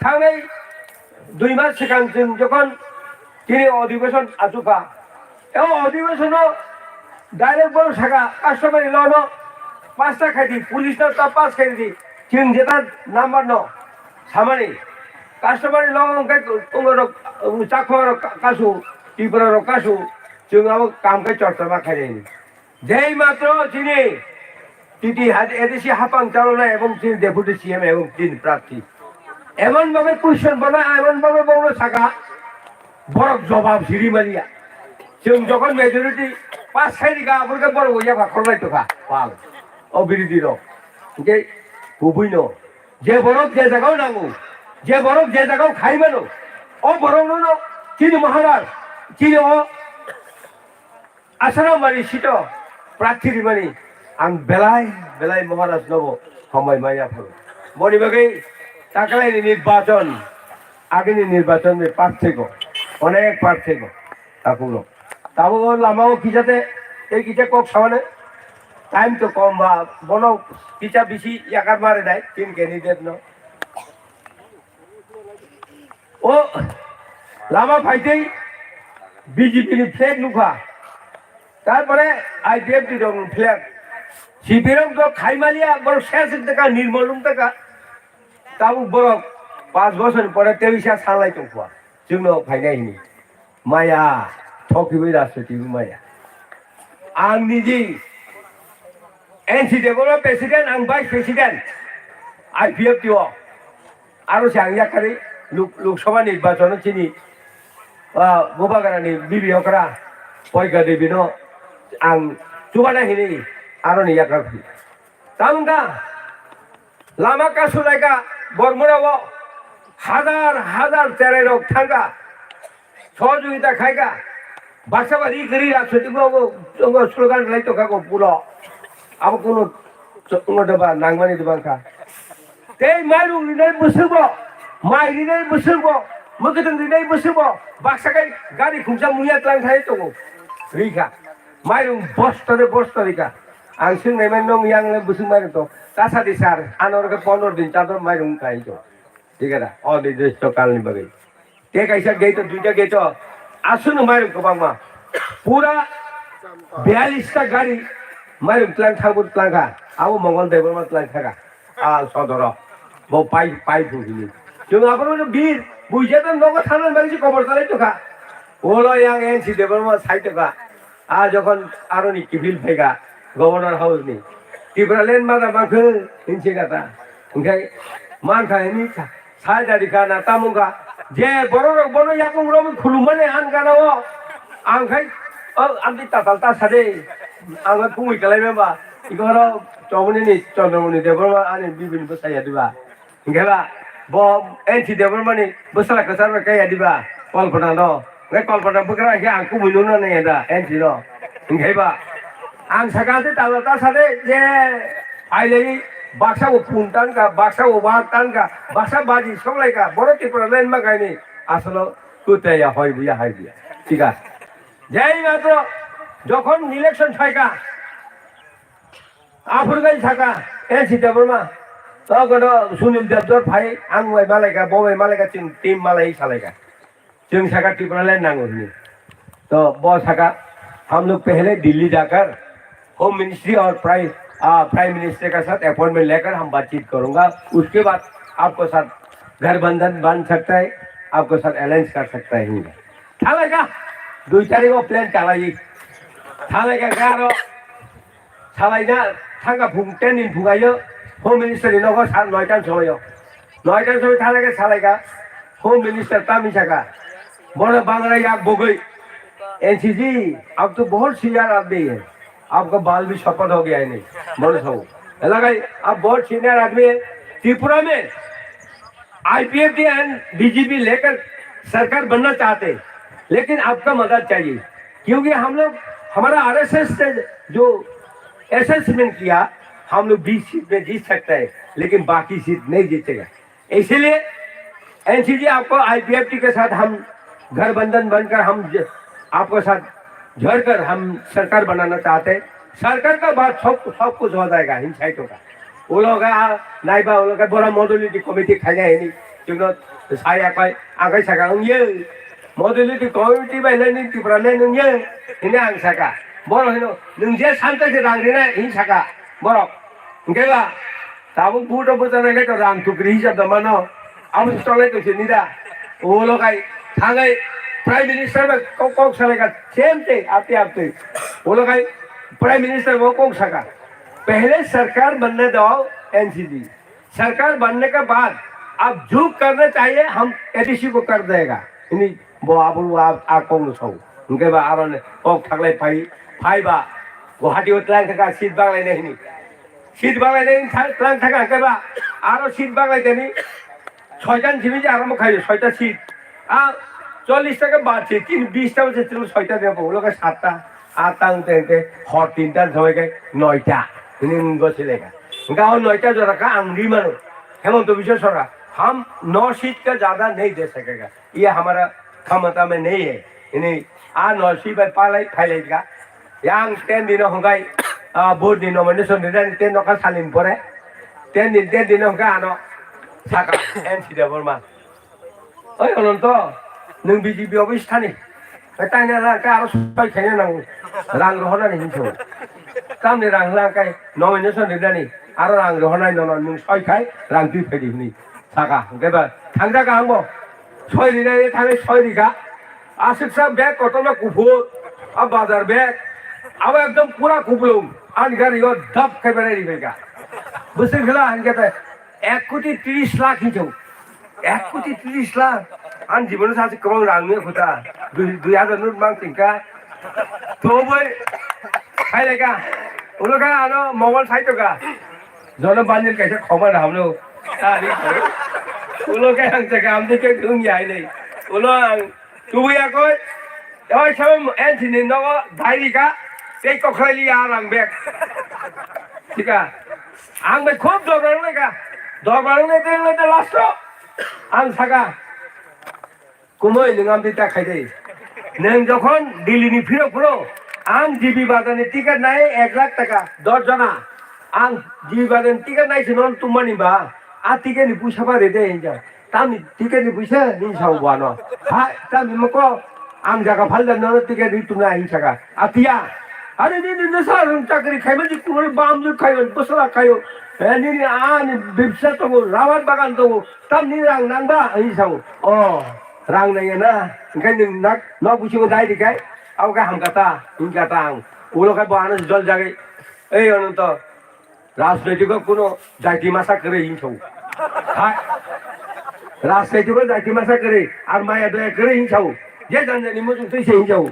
थांनाय 2 मास सिगां जों जखन जिनि अधिवेशन आसुखा ए अधिवेशनाव डाइरेक्ट बर सागा कास्टमार लनो 5टा खाइदी पुलिस न त 5 खाइदी जों जेता नाम्बार न सामानि कास्टमार लंगाय उंगरो चाखर कासु टिपुरार कासु जों अब कामकै चर्चा मा खाइनि जेई मात्र जिनि टिटी हाज एदिसि हापां चालना एवं जिनि डेपुटी सीएम एवं जिनि प्रार्थी एमन भाবে क्वेश्चन बना एमन भाবে बौनो सागा बरक जवाब सिरिमालिया जों जखन मेजरिटी 5 खाइदी गा आपरके बर होया भाखरलाय तखा पाल অবিরোধী যে বুবুইন যে বরফ যে জায়গাও নাঙ্গু যে বরফ যে জায়গাও খাইবেন ও বরফ ন চিনি মহারাজ চিনি ও আসারাম মারি সিট প্রার্থীর মানি আং বেলায় বেলায় মহারাজ নব সময় মাইয়া ফেল বনি বাগে টাকালাইনি নির্বাচন আগেনি নির্বাচনের পার্থক্য অনেক পার্থক্য তাপুলো তাবো লামাও কি যাতে এই কিটা কক সামনে टाइम तो कम बा बनो किचा बिसी याकार मारे दाय तीन के नि देत न ओ लामा फाइते बीजेपी नि फ्लैग नुखा तारपरे आईपीएफ दी दं फ्लैग शिबिरम तो खाइमालिया बर शेष तका निर्मलुम तका ताबु बर 5 বছর পরে 23 सालai तंखवा जोंनो फाइनायनि माया ठकिबै राजनीति माया आं निजि एनसीडेबल प्रेसिडेंट आं वाइस प्रेसिडेंट आईपीएफ दिव आरो सांगियाखारि लोकसभा निर्वाचन चिनि गोबागारानि बिबियकरा पयगा देबिनो आं जुबाना हिनि आरो नि याकाफि तामुंगा लामा कासुलायगा बरमुराव হাজার হাজার তেরে লোক থাকা সহযোগিতা খাইগা বাসাবাড়ি করি রাখছে স্লোগান লাইতো কাকো পুরো আবার কোনো দেবা নাংমানি দেবা খা এই মাইরুং রিনাই বসুবো মাই রিনাই বসুবো মগদং রিনাই বসুবো বাসাকাই গাড়ি খুঁজা মুইয়া ত্লাং থাই তো রিখা মাইরুং বস্তরে आं सोंनाय माने नों यांगले बुसुं मारे तो तासादि सार आनरके 15 दिन चादर माइरुं खाइतो ठीक है अनिर्दिष्ट कालनि बगै ते कैसा गई तो दुईटा गई तो आसुन माइरुं गोबांमा पूरा 42 टा गाड़ी माइरुं प्लान थागुर प्लानखा आबो मंगल देबर मा प्लान थागा आ सदर बो पाइ फुगिनि जों आबरो बीर बुइजात नगो थाना बागि खबर चालै तो खा ओलो यां एनसी देबर मा साइटका आ जखन आरोनि किफिल फैगा गवर्नर हाउस नि टिब्रालेन मादा माखो इनसे गाता ओंखाय मान खायनि साइदारि खाना तामुगा जे बरो याकुं रम खुलुमाने आन गानाव आंखाय आंदि ताताल तासादे आंगा कुंगै कलायबा इगरो चौमनि चंद्रमनि देबरमा आनि बिबिनि बसाया दिबा ओंखायबा ब एनसी देबरमानि बसला कसार काया दिबा कल्पना न गे कल्पना बग्रा के आंखौ बुइनो न दा एनसी न ओंखायबा आं सागाते तालता सादे जे आइले बाक्साको पुनटानका बाक्साको वागटानका बाक्सा बाजी सबलाइका बरो टिपुरा लाइन मा गाइने आसल कुतेया হয় বুয়া হয় দিয়া ঠিক আছে যেই মাত্র যখন ইলেকশন থাকা আফুরগাই থাকা এসি দেবরমা তখন সুনীল দেবদর ভাই आंबाय मालायका बबाय मालायका टीम मालाय सालायका जों सागा टिपुरा लाइन नांगौ नि तो वो सागा हम लोग पहले दिल्ली जाकर होम मिनिस्ट्री और प्राइम मिनिस्टर के साथ अपॉइंटमेंट लेकर हम बातचीत करूंगा उसके बाद आपको साथ घर बंधन बन सकता है आपको साथ अलायंस कर सकता है थालेगा 2 तारिख को प्लान चलाई थालेगा गारो थालायना थांगा फुं 10 दिन फुगायो होम मिनिस्टर नगर सात 9टान समय थालेगा सालायगा होम मिनिस्टर तामिसाका बड़ा बांग्ला याक बोगई एनसीजी अब तो बहुत सीनियर आदमी है आपका बाल भी शपथ हो गया है नहीं बोलो सब लगा आप बहुत सीनियर आदमी है त्रिपुरा में आईपीएफटी एंड डीजीपी लेकर सरकार बनना चाहते हैं लेकिन आपका मदद चाहिए क्योंकि हम लोग हमारा आरएसएस से जो असेसमेंट किया हम लोग 20 सीट में जीत सकते हैं लेकिन बाकी सीट नहीं जीतेगा इसीलिए एनसीजी आपको आईपीएफटी के साथ हम घर बंधन बनकर हम आपको साथ झड़कर हम सरकार बनाना चाहते हैं सरकार का बात सब कुछ हो जाएगा इन साइटों का वो लोग नाइबा वो लोग का बड़ा मॉडलिटी कमेटी खाई जाए नहीं क्योंकि साया का आगे सका ये मॉडलिटी कमेटी में नहीं त्रिपुरा में नहीं ये इन्हें आगे सका बड़ा है नंजे शांत से रंग देना इन सका बड़ा उनके ला ताबू बूढ़ो बचाने के तो रंग टुकड़ी जब दमानो अब चले तो सीधा वो लोग आई थांगे प्राइम मिनिस्टर में कौन चलेगा सेम थे आते वो लोग प्राइम मिनिस्टर वो कौन सका पहले सरकार बनने दो एनसीजी सरकार बनने के बाद आप जो करना चाहिए हम एडीसी को कर देगा इन्हीं वो आप कौन सो उनके बाद आरो ने कौन थकले फाई बा गुवाहाटी उतलांग थका सीट बागले नहीं सीट बागले नहीं तलांग थका के बा आरो सीट बागले देनी 6টা सीट आराम खाई 6টা सीट 40 টাকা বাড়ছে কিন্তু 20টা বছর ছিল 6টা দেব লোকে 7টা 8টা উঠে হর 3টার সময়কে 9টা इन्हें गছিলেগা गांव 9टा जो रखा अंगड़ी मानो हेमंत विश्व सरकार हम 9 सीट का ज्यादा नहीं दे सकेगा ये हमारा क्षमता में नहीं है इन्हें 9 सीट पर पालाई फाइलेगा yang 10 दिन होगा बोर्ड दिन नॉमिनेशन दिन 10 नका सालिन परे 10 दिन होगा आनो साका एनसी देबरमा ओइ अनंत नों बिजेपि अफिस थानि ताइना लांका आरो सय खायनो नांगौ रां रहनानै हिंसो तामनि रां लांकाय नमिनेशन दिनानि आरो रां रहनाय नन नों सय खाय रां दुइ फैदिनि साका गेबा थांजा गांबो सय दिनाय थाङै सय दिगा आसिकसा बेग कतमा कुफुर आ बाजार बेग अब एकदम पूरा कुपलौ आन गारियो दब खायबाय रिबेगा बोसोर खेला आनगेता 1 कोटी 30 लाख हिंसो 1 कोटी 30 लाख आन जीवन सासे गोबां रांनि खोथा 2000 नोट मांथिंका थोबै खायलेगा उलगा आरो मगल साइटोगा जन बानिल कैसे खबर हमनो तारि ulo cái hàng chả cảm thấy cái thương dài này ulo tôi à coi ôi sao em thì nên nó có đại đi cả cái có khai lia rằng bẹt ঠিক আছে আং বে খুব দরবার লেগা দরবার লেতে লাস্ট আং থাকা কুমই নং দিতা খাইদে নং যখন দিল্লিনি ফিরো ফিরো আং জিবি বাজানে টিকিট নাই 1 লাখ টাকা 10 জনা আং জিবি বাজানে টিকিট নাই ছিল তুমানি বা আ টিকিট নি পয়সা বারে দে ইনজা তামি টিকিট নি পয়সা নি সাও বানো হা তামি মকো আং জায়গা ভালদা ন টিকিট নি তুনা ইনসাগা আতিয়া আরে নি সার চাকরি খাইবে যে কোন বাম যে খাইবে বসলা খাইও নি আন ব্যবসা তো রাবার বাগান তো তামি রাং নাংবা ইনসাও ও রাং নাই না ওখানে নাক ন বুঝিও দাই দিকাই আওকা হামকাতা ইনকাতা আং ওলোকা বানো জল জাগে এই অনন্ত রাজনৈতিক কোনো জাতি মাসা করে ইনসাও রাজনৈতিক জাতি মাসা করে আর মায়া দয়া করে ইনসাও যে জানি মজুন তুই সেই ইনসাও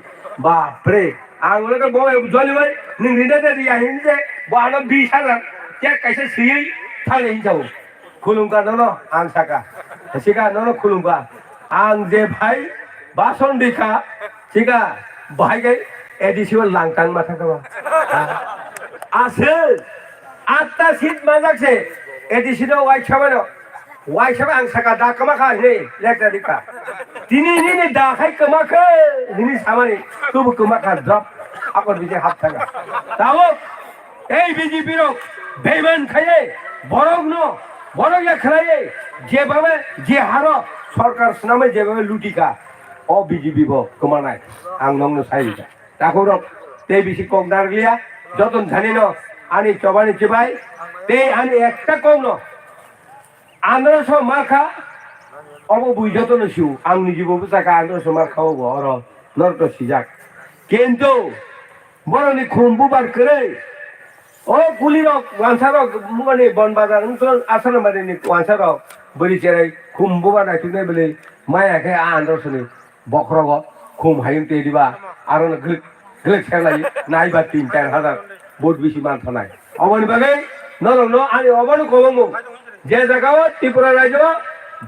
বাপরে ang ulo ka boy joli boy ning rida de ria hin je bano bisara ya kaise sri thale hin jau khulum ka no ang saka sika no khulum ka ang je bhai bason dikha sika bhai gai edisiol langtang matha ka ase atta sit majak se edisino wai chabano wai chaba ang saka da kama kha ne lekta dikha tini ni da khai kama kha ni samani tubu kama kha drop আকর বিজে হাত থাকা তাও এই বিজেপির বেইমান খাইয়ে বড় খেলাইয়ে যেভাবে যে হার সরকার নামে যেভাবে লুটিকা ও বিজেপি কমানায় আং নং সাইলিকা তাকো তে বেশি কম দাঁড়িয়া যতন জানি ন আনি চবানি চিবাই তে আনি একটা কম ন 1500 মার্কা অব বুঝ যতন শিউ আং নিজেবো বুঝাকা 1500 মার্কা হবো অর নরক সিজাক কিন্তু বরনি খুমবুবার করে ও পুলিরক ওয়ানসারক মানে বনবাজার অঞ্চল আসলে মানে ওয়ানসারক বলি চেরাই খুমবুবা নাই তুই বলে মায়াকে আন্দরসনে বখরগ খুম হাইতে দিবা আর গ্লেক খেলাই নাইবা 3-4 বহুত বেশি মানথ নাই অবনি বাগে নরন আনি অবনি কবঙ্গ যে জায়গাও ত্রিপুরা রাজ্য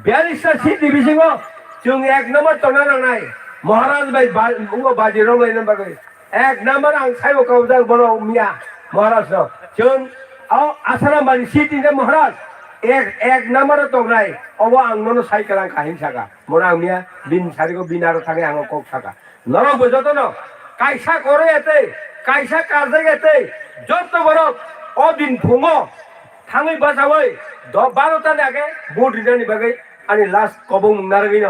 42টা সিট ডিভিশন जों एक नम्बर तोना नाय महाराज भाई बाजीराव लायनो बागै एक नम्बर आं साइबो कावजा बनो मिया महाराज जों आसारामबारि सिटी महाराज एक नम्बर तोनाय अब आं ननो साइकेल आं काहिन सागा मोरा आं मिया बिन सारिको बिनारो थाङै आं कक सागा नर बुझतो न कायसा करे एते कायसा कार्जे एते जत बरो ओ दिन फुङो थाङै बाजावै 12टा नागे बोर्ड रिजनि बागै अनि लास्ट कबं नारगिन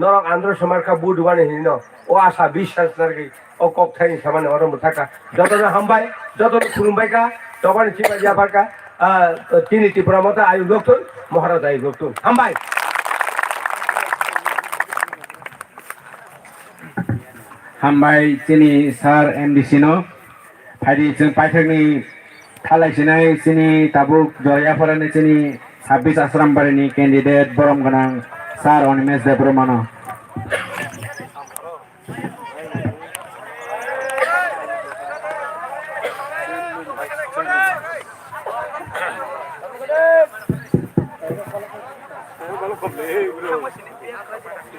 नरक आंध्र समारका बुड बाने हिनो ओ आशा বিশ্বাস नारगि ओ कक थाइ सामाने अरम थाका जतनो हामबाय जतनो खुलुमबायका तबानि चिबा जाबारका तिनि टिपुरा मता आयु डक्टर महाराज आयु डक्टर हामबाय हामबाय चिनि सार एमडीसी नो फाइदि जों पाइथाकनि थालायसिनाय चिनि ताबुक जयाफरानि चिनि 26 आश्रामबारिनि कैंडिडेट बरम गोनां सार अनिमेश देब्रमानो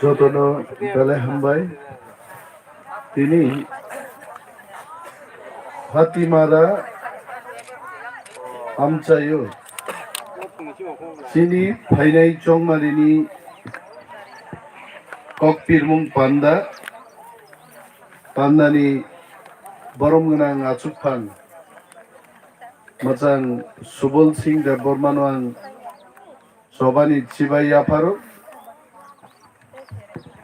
যতন বেলে হামবাই তিনি ফাতিমারা আমচাইও চিনি ফাইনাই চংমারিনি ককপিরমুং পান্ডা পান্ডাनि বরম गोनां आचुकफान मोजां सुबल सिंह देब बर्मानो आं सबानि चिबाय याफारो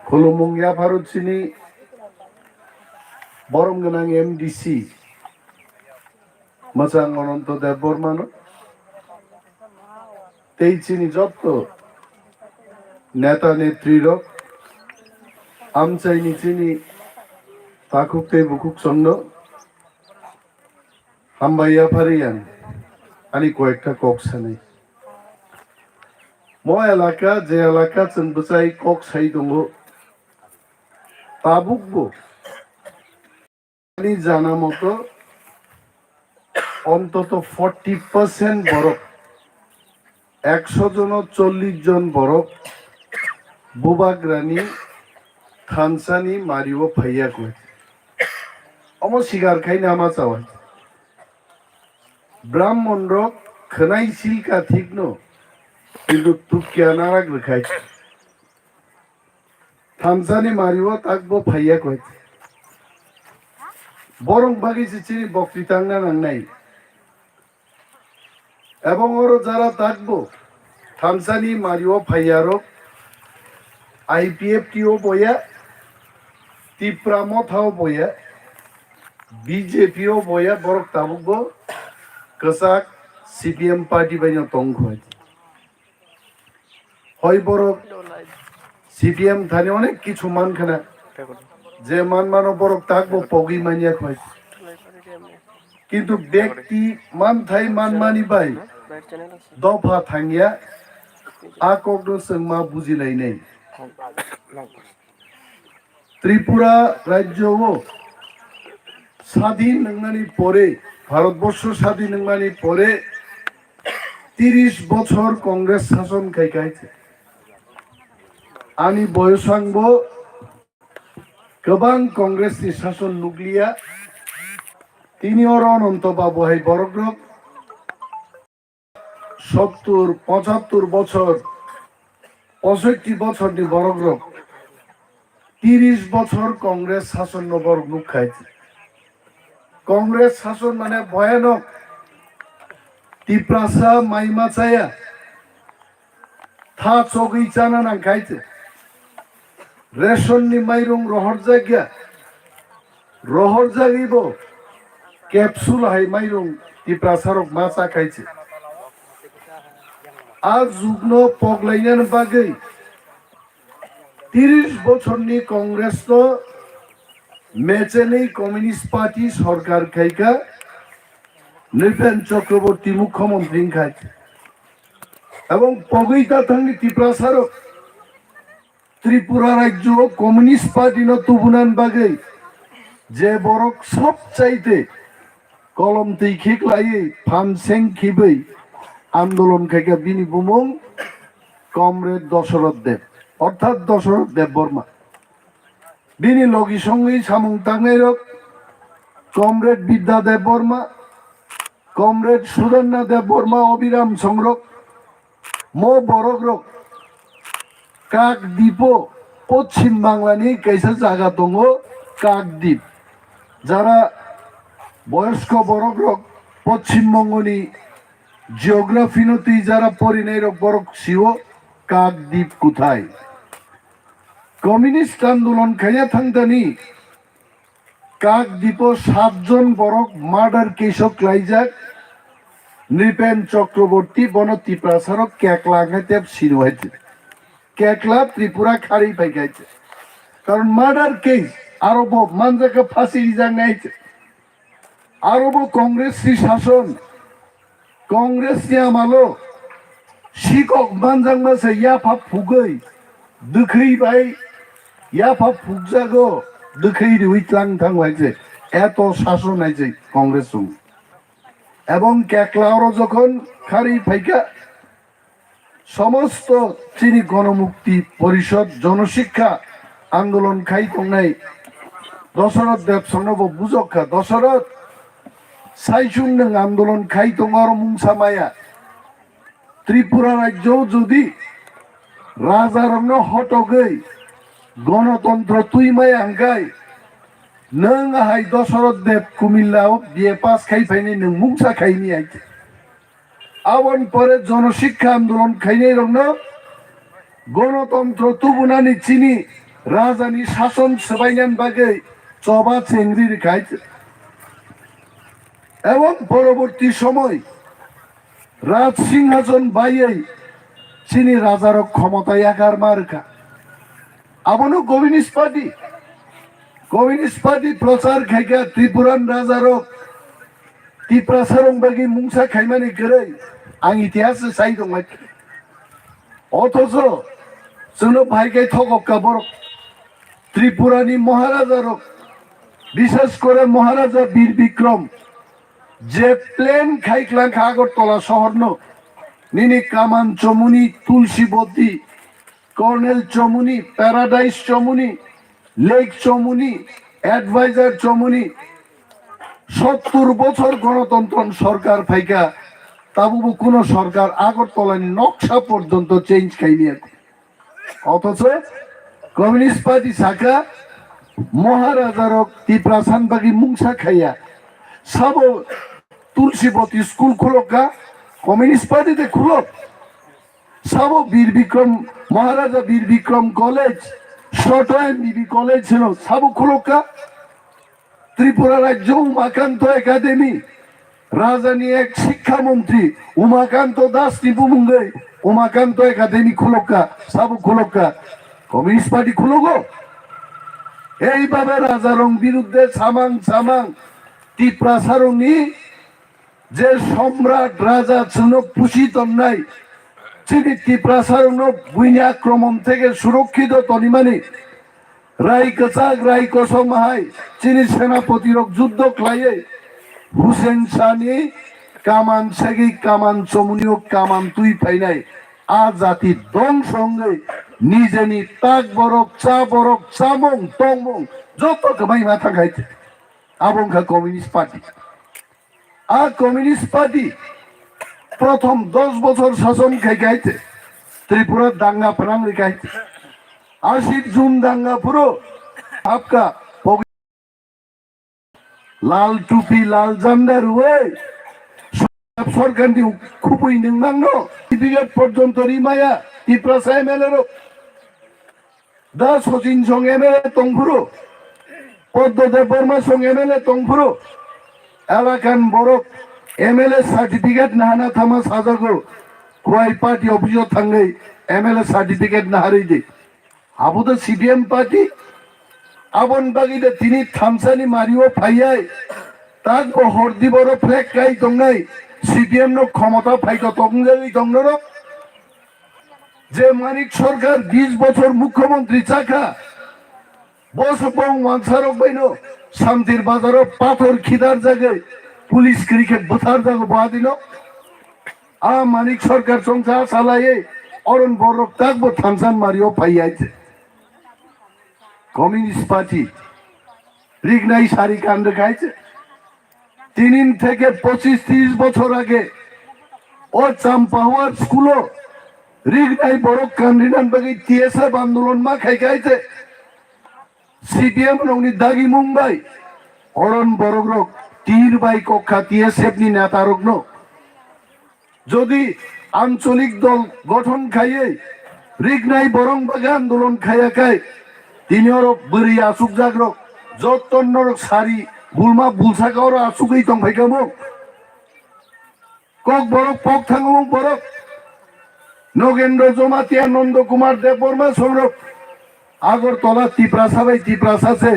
खुलुमुं याफारो चिनि बरम गोनां एमडीसी मोजां अनंत देब बर्मानो तेई चिनि जत्त नेता नेत्रीरक আমচাইনি চিনি তাকুকতে বুকুক সন্ন হামবাইয়া ফারিয়ান আনি কয়েকটা কক্সানে ম এলাকা যে এলাকা চনবুচাই কক্সাই দङ তাবুকবো আমি জানা মতো অন্তত 40% বরফ 100 জন 40 জন বরক বুবাগ্রানি থানসানি মারিও ফাইয়া কই অম সিগার খাই নামা চাওয়াই ব্রাহ্মণ রক খনাই সিলকা ঠিক ন কিন্তু তুকিয়া নারাগ রেখাই থানসানি মারিও তাকবো ফাইয়া কই বরং বাগিছে চিনি বক্তৃতাঙ্গা নাই এবং ওরা যারা থাকবো থামসানি মারিও ফাইয়ারক আইপিএফটিও বইয়া তিপ্রামথাও বইয়া বিজেপিও বইয়া বরক তাবুক কসাক সিপিএম পার্টি বাইনা তংখ হয় বরক সিপিএম থানে অনেক কিছু মানখানা যে মানো বরক থাকবো পগি মানিয়া হয় কিন্তু ব্যক্তি মান থাই মান মানি বাই দফা থাঙ্গিয়া আকগ্ন সঙ্গমা বুঝিলাই নাই ত্রিপুরা রাজ্য স্বাধীন নংমানি পরে ভারতবর্ষ স্বাধীন নংমানি পরে 30 বছর কংগ্রেস শাসন খাইছে আনি বয়সাঙ্গ গোবাং কংগ্রেসনি শাসন নুগলিয়া তিনি ওর অনন্ত বাবু হাই বরগ্রক 70-75 বছর 65 বছর নি বরগ্রক 30 বছর কংগ্রেস শাসন বরগ নুক খাইছে কংগ্রেস শাসন মানে ভয়ানক তিপ্রাসা মাইমাচায়া থা চগই চানা না খাইছে রেশন নি মাইরং রহর জাগিব ক্যাপসুল হাই মাইরং তিপ্রাসারক মাছা খাইছে আজ যুগ্ন পগলাইনান বাগৈ 30 বছরনি কংগ্রেস তো মেচেনি কমিউনিস্ট পার্টি সরকার খাইকা নৃপেন চক্রবর্তী মুখ্যমন্ত্রী খাইছে এবং পগৈতা থাঙ্গি তিপ্রাসারক ত্রিপুরা রাজ্য কমিউনিস্ট পার্টি ন তুবুনান বাগৈ যে বরক সব চাইতে কলম তৈ খিকলাই ফান সেং খিবৈ আন্দোলন খাইকা বিনি বুমং কমরেড দশরথ দেব অর্থাৎ দশরথ দেব বর্মা বিনি লগি সঙ্গেই সামং তাংনাই রক কমরেড বিদ্যা দেব বর্মা কমরেড সুরেন্দ্র দেব বর্মা অবিরাম সংরক মো বরক রক কাকদ্বীপ পশ্চিম বাংলানি কাইসা জায়গা দङ কাকদ্বীপ যারা বয়স্ক বরক রক পশ্চিমবঙ্গনি জিওগ্রাফি নতি যারা পরিণয় রক বরক শিও কাকদ্বীপ কোথায় কমিউনিস্ট আন্দোলন খাইয়া থাকতানি কাকদ্বীপ 7 জন বরক মার্ডার কেশক লাইজাক নৃপেন চক্রবর্তী বনতি প্রাসারক কেকলা গাইতে শিরু হয়েছে কেকলা ত্রিপুরা খাড়ি পাই গাইছে কারণ মার্ডার কেস আরব মানজাকে ফাঁসি রিজাং নাইছে আরব কংগ্রেসি শাসন কংগ্রেসনি আমালো শিকক মানজাং মাসে ইয়াফা ফুগৈ দুখৈ বাই ইয়াফা ফুগজাগো দুখৈ রুইতলাং থাং হয়েছে এত শাসন আইছে কংগ্রেস এবং কেকলাওর যখন খারি ফাইকা সমস্ত চিনি গণমুক্তি পরিষদ জনশিক্ষা আন্দোলন খাই নাই দশরথ দেব সনব বুঝকা দশরথ সাইসুন নং আন্দোলন খাই তোমার মুংসা মায়া ত্রিপুরা রাজ্য যদি রাজারং হটগৈ গণতন্ত্র তুই মায়া হাঙ্গাই নং হাই দশরথ দেব কুমিল্লাও বিয়ে পাস খাই ফাইনি নং মুংসা খাইনি আইতে আবন পরে জনশিক্ষা আন্দোলন খাইনাই রং গণতন্ত্র তুবুনানি চিনি রাজানি শাসন সবাইনান বাগৈ চবা চেংড়ির খাইছে এবং পরবর্তী সময় রাজ সিংহাসন বাইয়াই চিনি রাজার ক্ষমতায় একার মার্কা আবনো কমিউনিস্ট পার্টি প্রচার খাইকা ত্রিপুরান রাজারক তিপ্রাসারং বাগি মুংসা খাইমানি করে আং ইতিহাস চাই দङ অথচ जोंनो ভাইকে ঠগকা বরক ত্রিপুরানি মহারাজারক বিশেষ করে মহারাজা বীর বিক্রম যে প্লেন খাইকলাং আগরতলা শহর ন নিনি কামান চমুনি, তুলসীবতী, কর্নেল চমুনি, প্যারাডাইস চমুনি, লেক চমুনি, অ্যাডভাইজার চমুনি, 70 বছর গণতন্ত্র সরকার ফাইকা তাবু কোন সরকার আগরতলার নকশা পর্যন্ত চেঞ্জ খাইনি এখন। অথচ কমিউনিস্ট পার্টি শাখা মহারাজারক তিপ্রাসান বাগি মুংসা খাইয়া সব তুলসীবতী স্কুল খুলকা কমিউনিস্ট পার্টিতে খুলো, সব বীর বিক্রম মহারাজা বীর বিক্রম কলেজ, শর্টওয়ান বিবি কলেজ ছিল সব খুলকা। ত্রিপুরা রাজ্য উমাকান্ত একাডেমি, রাজধানী এক শিক্ষামন্ত্রী উমাকান্ত দাস টিপুমুঙ্গে উমাকান্ত একাডেমি খুলকা, সব খুলকা কমিউনিস্ট পার্টি খুলো গো। এইভাবে রাজারং বিরুদ্ধে সামাং সামাং টিপ্রাসারণী যে সম্রাট রাজা ছিল পুষিত নাই, তিনি টিপ্রাসারণ বুইনি আক্রমণ থেকে সুরক্ষিত তনিমানি রাই কচাক রাই কসমাহাই চিনি সেনাপতির যুদ্ধ ক্লাইয়ে হুসেন শানি কামান সেগি কামান চমুনিও কামান তুই পাই নাই আ জাতি দং সঙ্গে নিজে নি তাক বরফ চা বরফ চামং টংমং যত কামাই মাথা খাইছে আবংখা কমিউনিস্ট পার্টি। আর কমিউনিস্ট পার্টি প্রথম 10 বছর শাসন খাই গাইছে, ত্রিপুরার দাঙ্গা প্রাণ রেখাইছে। 80 জুন দাঙ্গা পুরো আপকা লাল টুপি লাল জান্ডার হয়ে সরকার খুবই নিম্নাঙ্গ বিগত পর্যন্ত রিমায়া টিপ্রাসা এমএলএ দাস সচিন সং এমএলএ তংফুরো পদ্মদেব বর্মা সং এমএলএ তংফুরো এলাকান বড় এমএলএ সার্টিফিকেট নাহানা থামা সাজাগো খোয়াই পার্টি অফিসে থাঙ্গাই এমএলএ সার্টিফিকেট না হারাই দে আবু তো সিপিএম পার্টি আবন বাগিতে তিনি থামসানি মারিও ফাইয়াই তাক হরদি বড় ফ্ল্যাগ কাই দংনাই সিপিএম নো ক্ষমতা ফাইক তংজাই দংনর যে মানিক সরকার 20 বছর মুখ্যমন্ত্রী চাকা বস বং ওয়ানসারক বাইনো শান্তির বাজার পাথর খিদার জায়গায় পুলিশ ক্রিকেট বোথার জায়গা বয়া দিল। আ মানিক সরকার সংসার চালাইয়ে অরণ বড় তাকবো থামসান মারিও ফাইয়াইছে। কমিউনিস্ট পার্টি রিগনাই সারি কাণ্ড খাইছে। 3 থেকে 25-30 বছর আগে ও চাম্পাওয়ার স্কুলও রিগনাই বড় কান্ডিনান বাকি টিএসএফ আন্দোলন মা খাই খাইছে। সিপিএম নংনি দাগি মুম্বাই অরণ বড়গ্রক তীর বাই কক্ষা টিএসএফ নি নেতা রগ্ন যদি আঞ্চলিক দল গঠন খাইয়ে রিগনাই বরং বাগে আন্দোলন খাইয়া খাই তিনি ওর বরি আসুক জাগ্রক যতন্নর সারি বুলমা বুলসাকাওর আসুকই তং ভাইকামো কক বরক পক থাঙ্গম বরক নগেন্দ্র জমাতিয়া নন্দ কুমার দেব বর্মা সংরক আগরতলা তিপ্রাসা ভাই তিপ্রাসাছে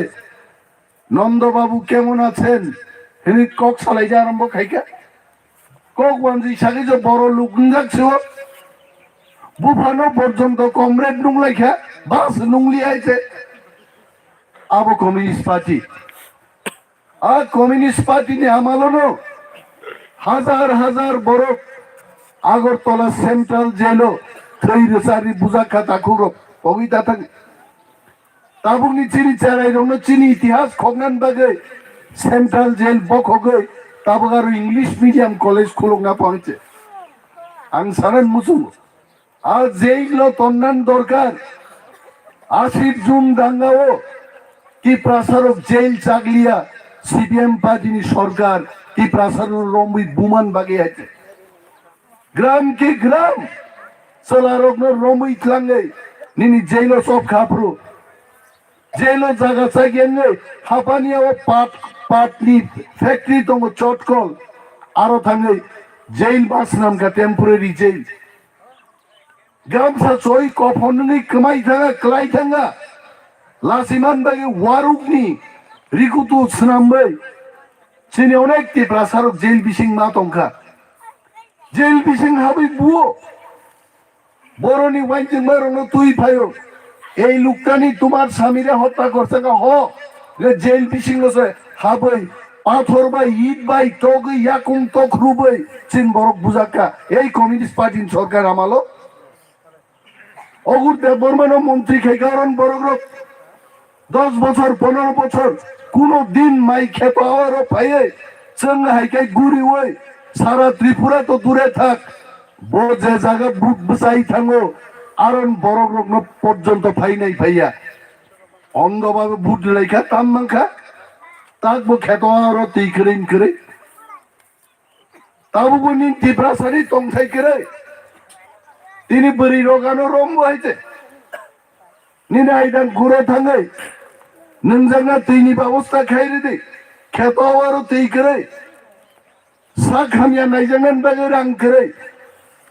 নন্দবাবু কেমন আছেন তিনি কক চালাই যা আরম্ভ খাইকা কক ওয়ানজি সাকি যে বড় লোক যাচ্ছে বুফানো পর্যন্ত কমরেড নুংলাইখা বাস নুংলি আইছে আবো কমিউনিস্ট পার্টি আর কমিউনিস্ট পার্টি নে আমালনো হাজার হাজার বড় আগরতলা সেন্ট্রাল জেলো থৈরসারি বুজা খাতা খুরো কবিতা থাক তাবুনি চিনি চারাই রং চিনি ইতিহাস খগনান বাগে সেন্ট্রাল জেল বখগে তাবগার ইংলিশ মিডিয়াম কলেজ খুলক না পৌঁছে আং সারান মুসুম আর যেইগুলো তন্নান দরকার 80 জুন দাঙ্গাও কি প্রাসারক জেল চাগলিয়া সিপিএম পার্টি সরকার কি প্রাসারক রম্বি বুমান বাগে আছে গ্রাম কে গ্রাম চলারক রম্বি ক্লাঙ্গে নিনি জেলো সব খাপরো জেলো জায়গা চাইগে হাপানিয়া ও পাটনি ফ্যাক্টরি তঙ্গ চটকল আরো থাঙ্গে জেল বাস নামকা টেম্পোরারি জেল গামছা চই কফননি কমাই থাঙ্গা ক্লাই থাঙ্গা লাসিমান বাগে ওয়ারুকনি রিকুতু স্নামবাই চিনি অনেক প্রাসারক জেল বিশিং মা তংখা জেল বিশিং হাবি বুয়ো বরনি ওয়াইজিং মারং তুই ফায়ো এই লোকটানি তোমার স্বামীরে হত্যা করছে হ জেল বিশিং হাবই পাথর বা ইট বাই টক ইয়াকুম টক রুবে চিন বরক বুঝাকা এই কমিউনিস্ট পার্টি সরকার আমালো অগুর দেব বর্মানো মন্ত্রী খেকারণ বরক 10 বছর 15 বছর কোনো দিন মাই খেত আরো পাইয়ে চং হাইকাই গুড়ি ওই সারা ত্রিপুরা তো দূরে থাক যে জায়গা বুট বসাই থাঙ্গো আরন বরক রগ্ন পর্যন্ত ফাই নাই ফাইয়া অন্ধভাবে বুট লেখা তাম মাংখা তাকবো খেত আরো তুই করে তাবো নিন টিপ্রাসারি তংসাই করে তিনি বরি রোগানো রম্ব হয়েছে নিনা আইদান ঘুরে থাঙ্গাই নংজাঙ্গা তুইনি ব্যবস্থা খাইরে দে খেত আরো তুই করে सा खामिया नाइजांगन बागे रां करे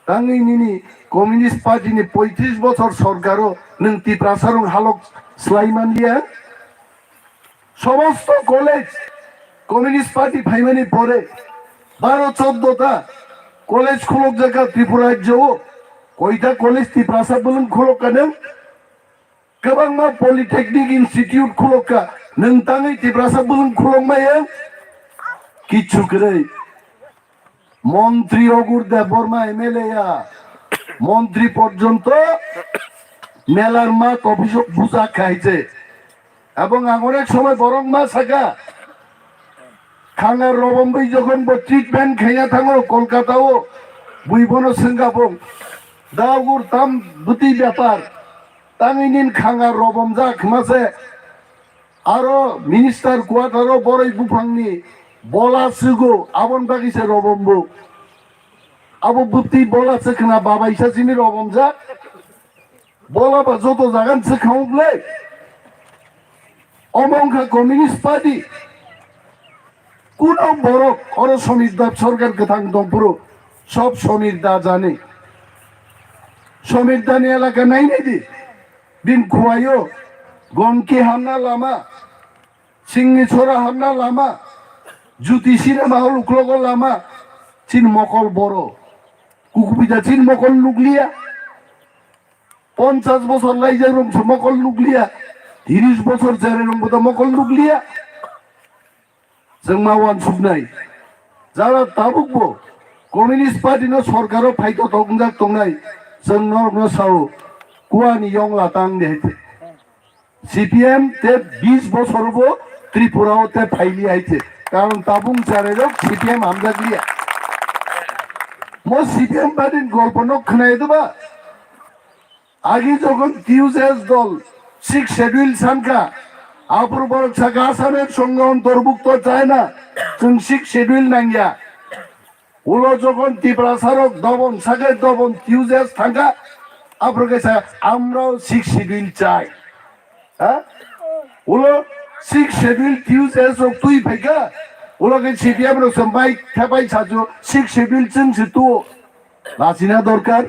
तांगै निनि कमिउनिस्ट पार्टी नि 35 बছর সরকারও नों टिप्रासारं हालक स्लाइमान लिया समस्त कलेज कमिउनिस्ट पार्टी फाइमानि परे 12-14টা कलेज खुलक जायगा त्रिपुरा राज्यआव कयटा कलेज टिप्रासार बोलन खुलक कादों गोबां मा पलिटेक्निक इनस्टिट्यूट खुलका नों तांगै टिप्रासार बोलन खुलक मायो किच्छु करे মন্ত্রী অগুর দেব বর্মা এমএলএ মন্ত্রী পর্যন্ত মেলার মাঠ অভিযোগ বুঝা খাইছে এবং অনেক সময় বরং মা থাকা খাঙ্গার রবম্বই যখন ট্রিটমেন্ট খাইয়া থাকো কলকাতাও বুইবনো সিঙ্গাপুর দাগুর তাম দুটি ব্যাপার তামিনিন খাঙ্গার রবম যা মাসে আরো মিনিস্টার কোয়ার্টারও বড়ই বুফাংনি বলা সুগো আবন বাগিছে রবম্বু আবু বুদ্ধি বলা সেখানা বাবা ইসা চিনি রবম যা বলা বা যত জাগান সেখাউবলে অমংখা কমিউনিস্ট পার্টি কোন বড় অর সমীরদা সরকার গোথাং দমপুরো সব সমীরদা জানে সমীরদানি এলাকা নাই নাকি দিন খুয়াইও গনকি হামনা লামা সিংনি ছোড়া হামনা লামা জুতি সিনেমা হল উকলগ লামা চিন মকল বড় কুকুপিটা চিন মকল নুকলিয়া 50 বছর লাইজা রং মকল নুকলিয়া 30 বছর জেরে রং মকল নুকলিয়া जों मावान सुबनाय যারা তাবুকবো কমিউনিস্ট পার্টি নো সরকারও ফাইতো তংজাক তংনাই जों নরম সাও কুয়ানি ইয়ংলা তাং দেইতে সিপিএম তে 20 বছরবো ত্রিপুরাও তে ফাইলি আইছে কারণ তাবুং চারেরও সিপিএম আমজাগলিয়া মো সিপিএম পার্টির গল্প নখনাই দেবা আগে যখন টিউজএস দল 6 শিডিউল সানকা অপূর্বর ছাকা আসামের সঙ্গে অন্তর্ভুক্ত চায় না 6 শিডিউল নাঙ্গিয়া ওলো যখন ত্রিপুরাসারক দবন সাগে দবন টিউজএস থাকা আপনাকে আমরাও 6 শিডিউল চাই হ্যাঁ ওলো 6 শিডিউল টিউজএস তুই ফাইকা ওলোকে সিপিএম রো সম্বাই থাপাই সাজো 6 শিডিউল চিনছে তো লাসিনা দরকার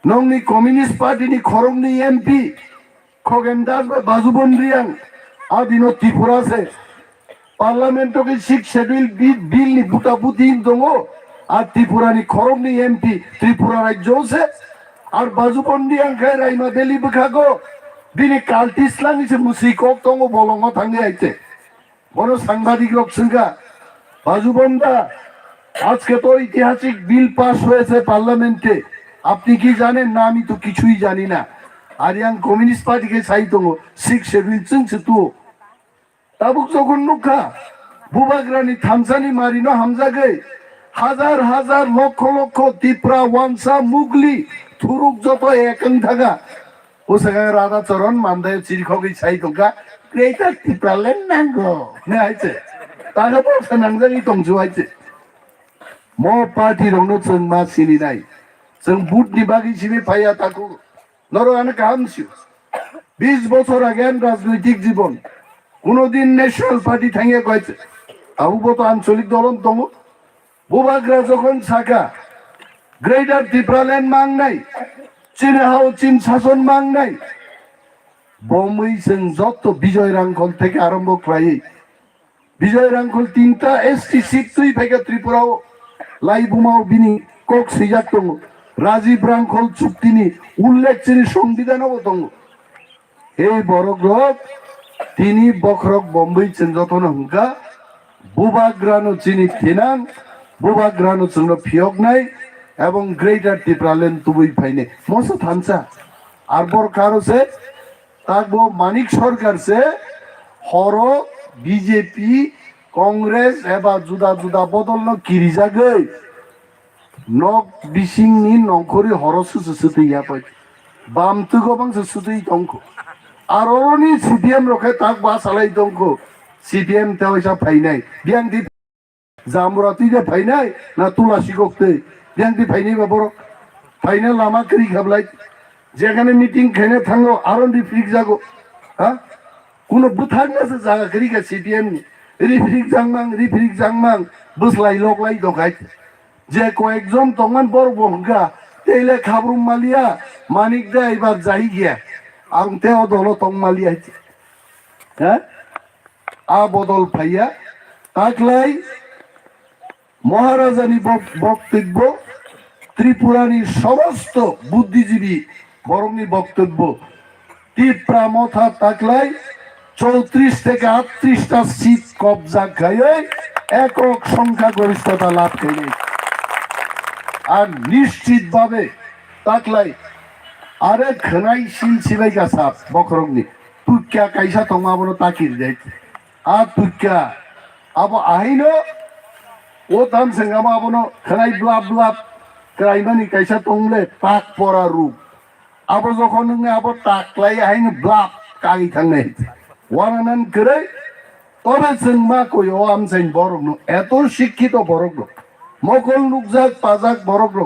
নংনি কমিউনিস্ট পার্টি নি খরংনি এমপি খগেন দাস বাজুবন্দ্রিয়াং আদিনো ত্রিপুরা সে পার্লামেন্টো के 6 শিডিউল বিল নি বুটা বুদিন দঙ্গো আর ত্রিপুরা নি খরংনি এমপি ত্রিপুরা রাজ্য সে আর বাজুবন্দ্রিয়াং খাই রাইমা দেলি বখাগো দিনে কালতিসলাং সে মুসিকক দঙ্গো বলঙ্গ থাঙ্গে আইতে বড় সাংবাদিক লোক সঙ্গা বাজুবন্দা আজকে তো ঐতিহাসিক বিল পাস হয়েছে পার্লামেন্টে আপনি কি জানেন না আমি তো কিছুই জানি না আরিয়ান কমিউনিস্ট পার্টিকে চাইতো 6 শিডিউল চিনছে তো তাবুক যখন নুখা বুবাগ্রানি থামসানি মারিনো হামজাগে হাজার হাজার লক্ষ লক্ষ ত্রিপুরা ওয়ানসা মুগলি থুরুক যত একং থাকা ও সেখানে রাধাচরণ মান্দায় চিরখগি চাইতোকা ক্রেতা ত্রিপুরালেন নাঙ্গো নে আইছে তাহলে বলছে নাংজানি তংজু আইছে ম পার্টি রংনো जों मा सिनि नाय जों बुटनि बागै सिबि फाया ताकु নরগানে কামছি 20 বছর আগে রাজনৈতিক জীবন কোনদিন ন্যাশনাল পার্টি থাঙ্গে কইছে আবুবত আঞ্চলিক দলন দম বুবাগ্রা যখন ছাকা গ্রেটার ত্রিপুরাল্যান্ড মাং নাই চীনহাও চীন শাসন মাং নাই বমই जों যত বিজয় রাঙ্কল থেকে আরম্ভ করাই বিজয় রাঙ্কল 3টা এসটি সিট তুই ফাইকা ত্রিপুরাও লাইবুমাও বিনি কক সিজাতং রাজীব রাঙ্কল চুক্তিনি উল্লেখ চিনি সংবিধান অবতঙ্গ এই বড় গ্রহ তিনি বখরক বম্বই চেঞ্জতন হুঙ্কা বুবাগ্রানো চিনি থিনাং বুবাগ্রানো চুনো ফিয়ক নাই এবং গ্রেটার টিপ্রালেন তুবুই ফাইনে মসো থানসা আর বর কারোসে তাকবো মানিক সরকার সে হর বিজেপি কংগ্রেস এবা জুদা জুদা বদল ন কিরি জাগে নক বিসিংনি নংখরি হর সুসুতে ইয়া পাই বাম তু গবাং সুসুতেই তংখ আর অরনি সিপিএম রখে তাক বা সালাই তংখ সিপিএম তেওইসা ফাইনাই বিয়াং দি জামরাতি যে ফাইনাই না তুলাসি গক্তে বিয়াং দি ফাইনাই বা বড় ফাইনাল লামা করি খাবলাই যেখানে মিটিং খেনে থাঙ্গো আরো রিফ্রিক যাগো হ্যাঁ কোনো বুথার আছে জায়গা করি গে সিপিএম নি রিফ্রিক জাংমাং বুসলাই লগলাই দখাই যে কয়েকজন তখন বড় বহগা তেলে খাবরুম মালিয়া মানিক দা এবার যাই গিয়া আং তেও দল তং মালিয়া হ্যাঁ আ বদল ফাইয়া তাকলাই মহারাজানি বক্তব্য ত্রিপুরানি সমস্ত বুদ্ধিজীবী বরংনি বক্তব্য তীব্রা মথা তাকলাই 34 থেকে 38টা সিট কবজা খাইয়ে একক সংখ্যাগরিষ্ঠতা লাভ করে আর নিশ্চিতভাবে তাকলাই আরে খনাই সিলসিলাই গাছাপ বকরংনি তুক্কা কাইসা তমাবনো তাকির দেখ আর তুক্কা আবো আহিনো ও তাম সেঙ্গামা আবনো খনাই ব্লাব ব্লাব ক্রাইমানি কাইসা তংলে তাক পরা রূপ আবো যখন নঙ্গে আবো তাকলাই আহিনো ব্লাব কাগি থাঙ্গে ওয়ানানান করে তবে जों मा কই ও আমসাইন বরক এত শিক্ষিত বরক মকল নুকজাক পাজাক বরক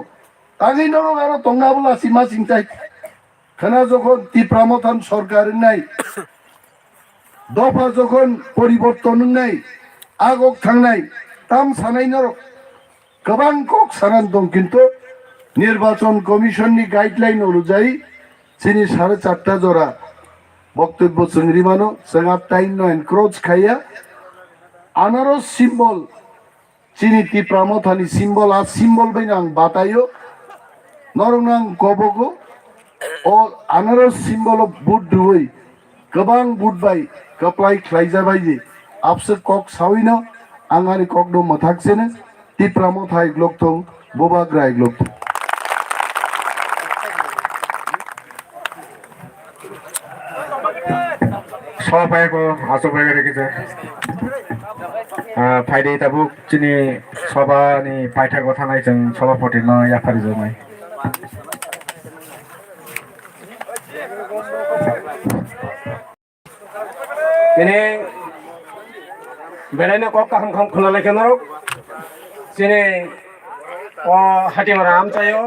তাগি নরক আরো তঙ্গাবলা সীমা চিন্তাই খানা যখন তীব্রামথান সরকারের নাই দফা যখন পরিবর্তন নাই আগক থাংনাই তাম সানাই নরক গোबां কক সানান দं কিন্তু নির্বাচন কমিশননি গাইডলাইন অনুযায়ী চিনি 4.5টা জোড়া বক্তব্য চিংড়ি মানো সেগা টাইম নয় ক্রোচ খাইয়া আনারস সিম্বল চিনি তীব্রামথানি সিম্বল আর সিম্বল বাইনা আং বাতাইও নরনাং গবগো ও আনারস সিম্বল বুট দুই गोबां बुटबाय कप्लाय ख्लायजाबाय जे आपसो कक साविनो आंगारि कक दो मथाकसेनो तीब्रामो थाय ग्लक थं बोबाग्राय ग्लक थं সবাইকে আসবাইকে রেখেছে ফাইদে তাবুক চিনি সবানি পাইথা কথা নাই जों সভাপতি ন ইয়াফারি জমাই ini belanya kok kaham khona leke narok sini o hati maram chayo